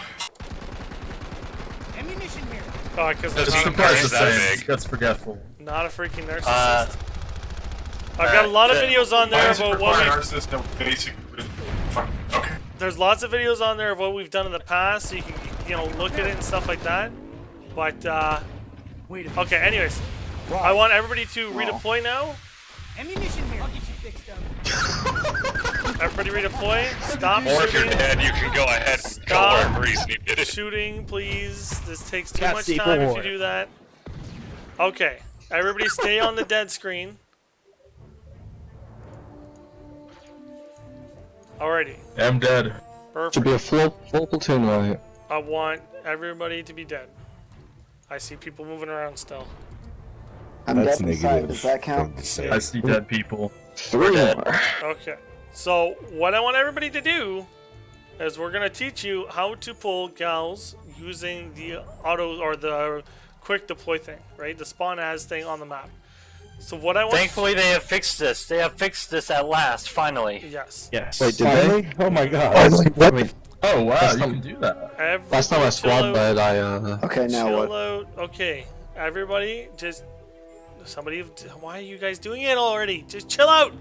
S6: Ammunition here.
S7: Oh, because
S1: That's the price the same. That's forgetful.
S7: not a freaking narcissist. I've got a lot of videos on there about what we.
S13: Narcissist, no basic. Fuck. Okay.
S7: There's lots of videos on there of what we've done in the past, so you can, look at it and stuff like that. But okay. Anyways, I want everybody to redeploy now.
S6: Ammunition here. I'll get you fixed up.
S7: Everybody redeploy. Stop
S9: Or if you're
S7: shooting.
S9: dead, you can go ahead and go
S7: Stop
S9: wherever he's needed.
S7: shooting, please. This takes too
S8: Cat
S7: much
S8: C4.
S7: time if you do that. Okay. Everybody stay on the dead screen. Alrighty.
S1: I'm dead.
S7: Perfect.
S8: Should be a full platoon right.
S7: I want everybody to be dead. I see people moving around still.
S10: I'm
S11: That's
S10: dead inside.
S11: negative.
S10: Does that count?
S11: thing to say.
S1: I see dead people.
S8: 3 more.
S7: Okay. So what I want everybody to do is we're gonna teach you how to pull gals using the auto or the quick deploy thing, right? The spawn as thing on the map. So what I want.
S5: Thankfully, they have fixed this. They have fixed this at last, finally.
S7: Yes.
S16: Yes.
S8: Wait, did
S11: Finally?
S8: they?
S11: Oh my god.
S8: What?
S1: Oh wow,
S8: Last
S1: you
S8: time-
S1: can do that.
S8: Last time I
S7: Everybody
S8: squad
S7: chill
S8: led, I
S10: Okay, now
S7: chill
S10: what?
S7: out. Okay, everybody, just somebody. Why are you guys doing it already? Just chill out.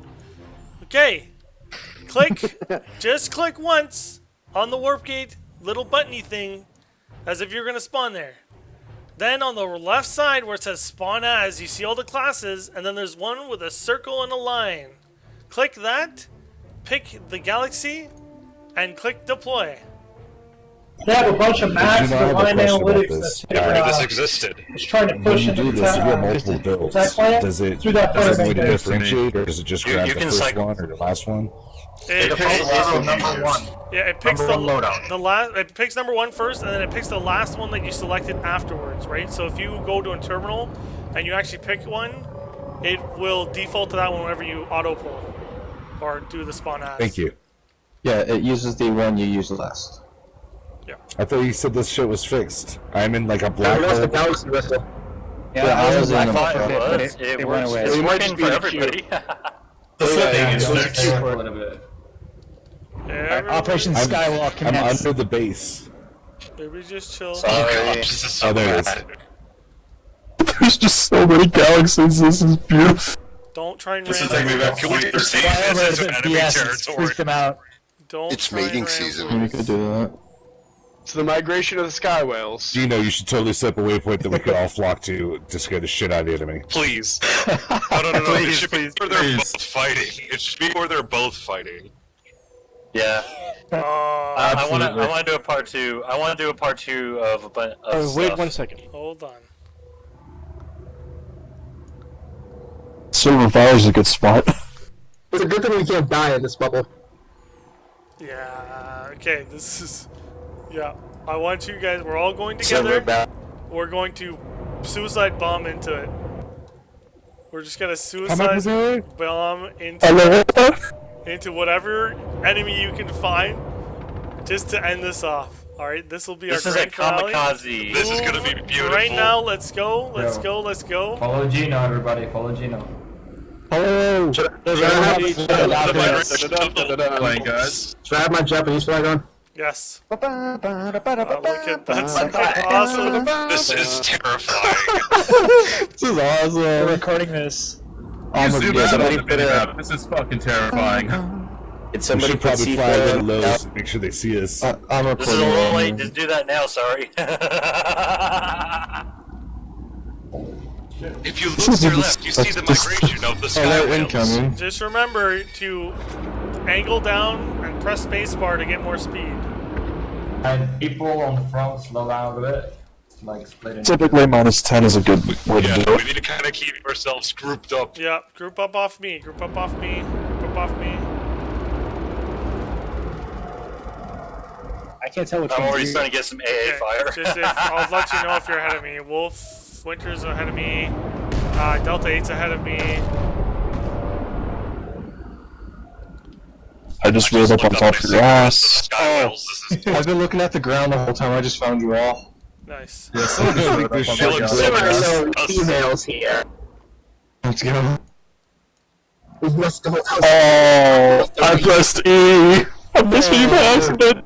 S7: Okay, click. Just click once on the warp gate little buttony thing, as if you're gonna spawn there. Then on the left side where it says spawn as, you see all the classes, and then there's one with a circle and a line. Click that. Pick the galaxy, and click deploy.
S15: They have a bunch of maps
S11: Geeno, I
S15: for
S11: have a
S15: line
S11: question about
S15: analytics
S11: this.
S15: that's
S9: This existed.
S15: it's trying to
S11: When
S15: push
S11: you
S15: into
S11: do
S15: the
S11: this, if you have
S15: town.
S11: multiple builds,
S15: that plan?
S11: does it
S15: Through that
S11: does it
S15: plan
S11: going to
S15: right there.
S11: differentiate, or does it just
S5: You-
S11: grab
S5: you
S11: the
S5: can
S11: first
S5: cycle.
S11: one or the last one?
S7: It
S2: The
S7: picks,
S2: photo number one.
S7: yeah, it picks
S2: Number one loadout.
S7: the last. It picks number one first, and then it picks the last one that you selected afterwards, right? So if you go to a terminal and you actually pick one, it will default to that one whenever you auto pull or do the spawn as.
S11: Thank you.
S8: yeah, it uses the one you used last.
S11: I thought you said this shit was fixed. I'm in like a black
S8: That's the
S11: hole.
S8: galaxy whistle.
S4: Yeah,
S8: Yeah, I was in
S5: I
S8: the
S5: thought
S8: but
S5: it was.
S4: it
S5: It
S4: went
S5: works.
S4: away.
S5: It's
S15: It might
S5: working
S15: just be
S5: for
S15: the
S5: everybody.
S13: The thing is,
S21: Just
S13: there's
S21: chill for a little bit.
S7: Everybody
S4: Operation Skywalk
S11: I'm
S4: commence.
S11: under the base.
S7: just chill.
S9: Oh gosh, this is so
S11: Oh, there it is.
S9: bad.
S8: There's just so many galaxies. This is beautiful.
S7: Don't try and
S13: This is
S7: ram.
S13: like maybe
S9: Can we proceed
S4: Whatever,
S9: this
S4: it's
S9: into enemy
S4: BS,
S9: territory?
S4: freak them out.
S7: Don't
S18: It's
S7: try and
S18: mating
S7: ram
S18: season.
S7: through
S8: We
S7: this.
S8: could do that.
S22: It's the migration of the sky whales.
S11: Gino, you should totally set up a waypoint that we could all flock to scare the shit out of the enemy.
S9: Please. No. It
S5: Please,
S9: should be where they're both fighting. It should be where they're both fighting.
S5: Yeah. I want
S1: Absolutely.
S5: to do a part two. I want to do a part two of a bunch of
S16: Oh, wait
S5: stuff.
S16: 1 second.
S7: Hold on.
S8: Silver Fire is a good spot. It's a good thing we can't die in this bubble.
S7: Yeah. Okay. This is. Yeah. I want you guys. We're all going
S12: Silver
S7: together.
S12: back.
S7: We're going to suicide bomb into it. We're just gonna
S11: How
S7: suicide
S11: much was
S7: bomb
S8: Hello?
S7: into whatever enemy you can find, just to end this off. All right. This will be
S5: This
S7: our
S5: is a
S7: grand finale.
S5: kamikaze.
S9: This is gonna be beautiful.
S7: Right now, let's go. Let's
S21: Yo.
S7: go. Let's go.
S21: Follow Geeno, everybody. Follow Geeno.
S8: Hello. Should
S1: Playing, guys.
S8: I have my Japanese flag on?
S7: Yes. Look at that's awesome.
S9: This is terrifying.
S8: This is awesome.
S4: We're recording this.
S1: You zoom
S12: yeah,
S1: out
S12: somebody
S1: on the map. This is fucking terrifying.
S12: Did
S11: We
S12: somebody
S11: should
S12: put
S11: probably fly a
S12: C4
S11: little low,
S12: out?
S11: so make sure they see us.
S8: I'm
S5: This is a
S8: recording.
S5: little late to do that now. Sorry.
S9: If you look to your left, you see the migration of the sky whales.
S7: Just remember to angle down and press spacebar to get more speed.
S21: And people on the front slow down a bit. Like split in.
S17: Typically, -10 is a good way to do
S9: We
S17: it.
S9: need to kind of keep ourselves grouped up.
S7: Yeah, group up off me. Group up off me. Group up off me.
S4: I can't tell which
S5: I'm
S4: one's
S5: already
S4: you.
S5: starting to get some AA fire.
S7: Just I'll let you know if you're ahead of me. Wolf Winter's ahead of me. Delta 8's ahead of me.
S17: I just rolled up on top of your ass.
S9: Oh,
S17: I've been looking at the ground the whole time. I just found you all.
S7: Nice.
S1: Yeah, someone just leaked this shit.
S12: Emails here.
S17: Let's go. Oh, I pressed E. I missed you by accident.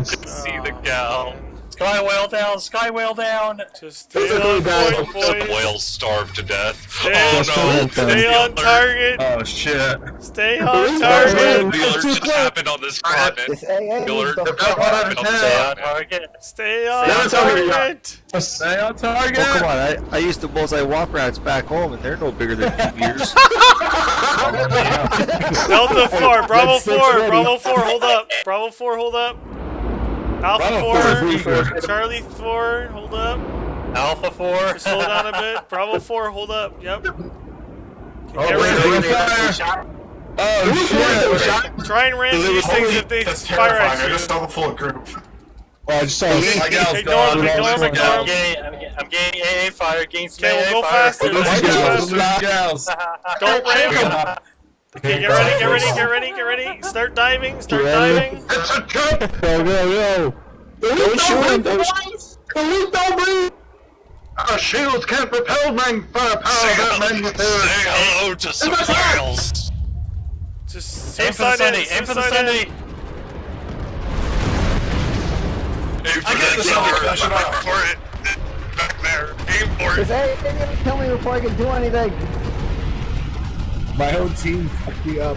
S9: See the gal.
S5: Sky whale down, sky whale down.
S7: Just stay on point,
S9: The
S7: boys.
S9: whales starved to death.
S7: Stay,
S9: Oh no!
S7: stay on target.
S1: Oh shit.
S7: Stay on target.
S9: The alert just happened on this continent. The alert just happened on this
S5: Stay on
S9: continent.
S5: target.
S7: Stay on target.
S1: Stay on target.
S3: Oh, come on, I used to bullseye walk rats back home, and they're no bigger than 2 years.
S7: Delta 4, Bravo 4, Bravo 4, hold up. Bravo 4, hold up. Alpha 4, Charlie 4, hold up.
S5: Alpha 4.
S7: Just slow down a bit. Bravo 4, hold up. Yep.
S1: Oh, shit.
S7: Try and ram these things if they fire at
S13: I
S7: you.
S13: just saw the full group.
S17: Oh, I just saw
S7: Ignore them.
S5: I'm getting AA fire, getting some
S7: Okay,
S5: AA
S7: we'll go
S5: fire.
S7: faster. Let's go faster. Don't ram them. Okay, get ready. Start diving.
S13: It's a trap!
S17: Go.
S12: Don't shoot him. Don't breathe.
S2: Our shields can't repel firepower that magnitude.
S9: Say hello to some whales.
S7: Just
S5: Aim for the
S7: suicide
S5: Sunday. Aim for the Sunday.
S9: Aim for the Sunday. Back for it. Back there. Aim for it.
S10: They're gonna kill me before I can do anything.
S11: My own team fucked me up.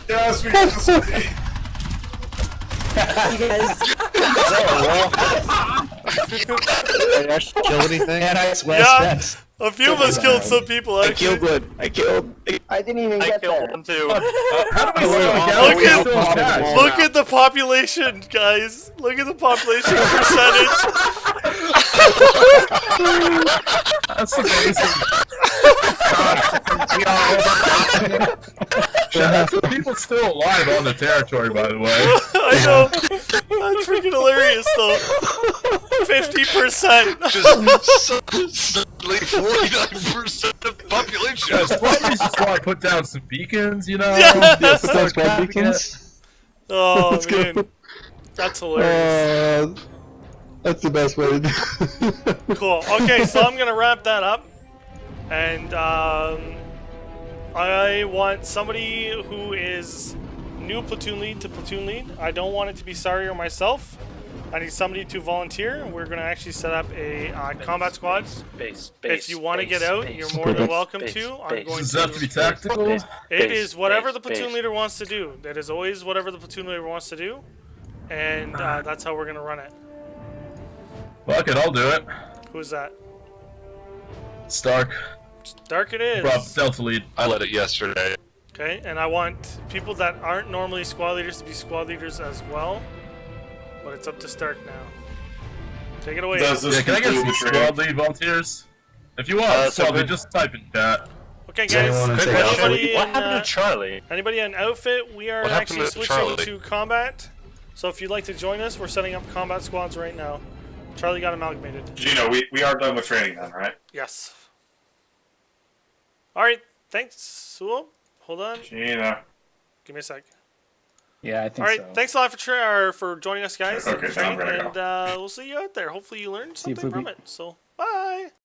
S13: Yes, we can see.
S10: You guys.
S3: Did I actually kill anything?
S7: Yeah, a few of us killed some people
S12: I
S7: actually.
S12: killed one.
S10: I didn't even
S5: I
S10: get
S5: killed
S10: there.
S5: them too.
S1: How do we slow down?
S7: Look at the population, guys. Look at the population percentage.
S1: That's amazing. That's people still alive on the territory, by the way.
S7: I know. That's freaking hilarious, though. 50%.
S9: Just suddenly 49% of the population.
S1: Guys, why do you just want to put down some beacons, you know?
S7: Yes.
S1: Put down some beacons.
S7: Oh, man. That's hilarious.
S17: That's the best way to do it.
S7: Cool. Okay, so I'm going to wrap that up. And I want somebody who is new platoon lead to platoon lead. I don't want it to be Sari or myself. I need somebody to volunteer. We're going to actually set up a combat squad. If you want to get out, you're more than welcome to. I'm going
S1: Does it have to be tactical?
S7: It is whatever the platoon leader wants to do. That is always whatever the platoon leader wants to do. And that's how we're going to run it.
S1: Fuck it, I'll do it.
S7: Who's that?
S1: Stark.
S7: Stark it is.
S1: Rob, Delta lead.
S9: I led it yesterday.
S7: Okay, and I want people that aren't normally squad leaders to be squad leaders as well. But it's up to Stark now. Take it away.
S1: Yeah, can I get some squad lead volunteers? If you want, squad lead, just type in chat.
S7: Okay, guys. Anybody
S5: What
S7: in,
S5: happened to Charlie?
S7: Anybody in outfit? We are
S9: What happened
S7: actually
S9: to
S7: switching
S9: Charlie?
S7: to combat. So if you'd like to join us, we're setting up combat squads right now. Charlie got amalgamated.
S13: Geeno, we are done with training then, right?
S7: Yes. Alright, thanks, Sewell. Hold on.
S13: Geeno.
S7: Give me a sec.
S4: Yeah, I think
S7: Alright,
S4: so.
S7: thanks a lot for joining us, guys.
S13: Okay,
S7: Training,
S13: sounds very
S7: and we'll see you out there. Hopefully you learned
S4: See you,
S7: something from
S4: Poopy.
S7: it. So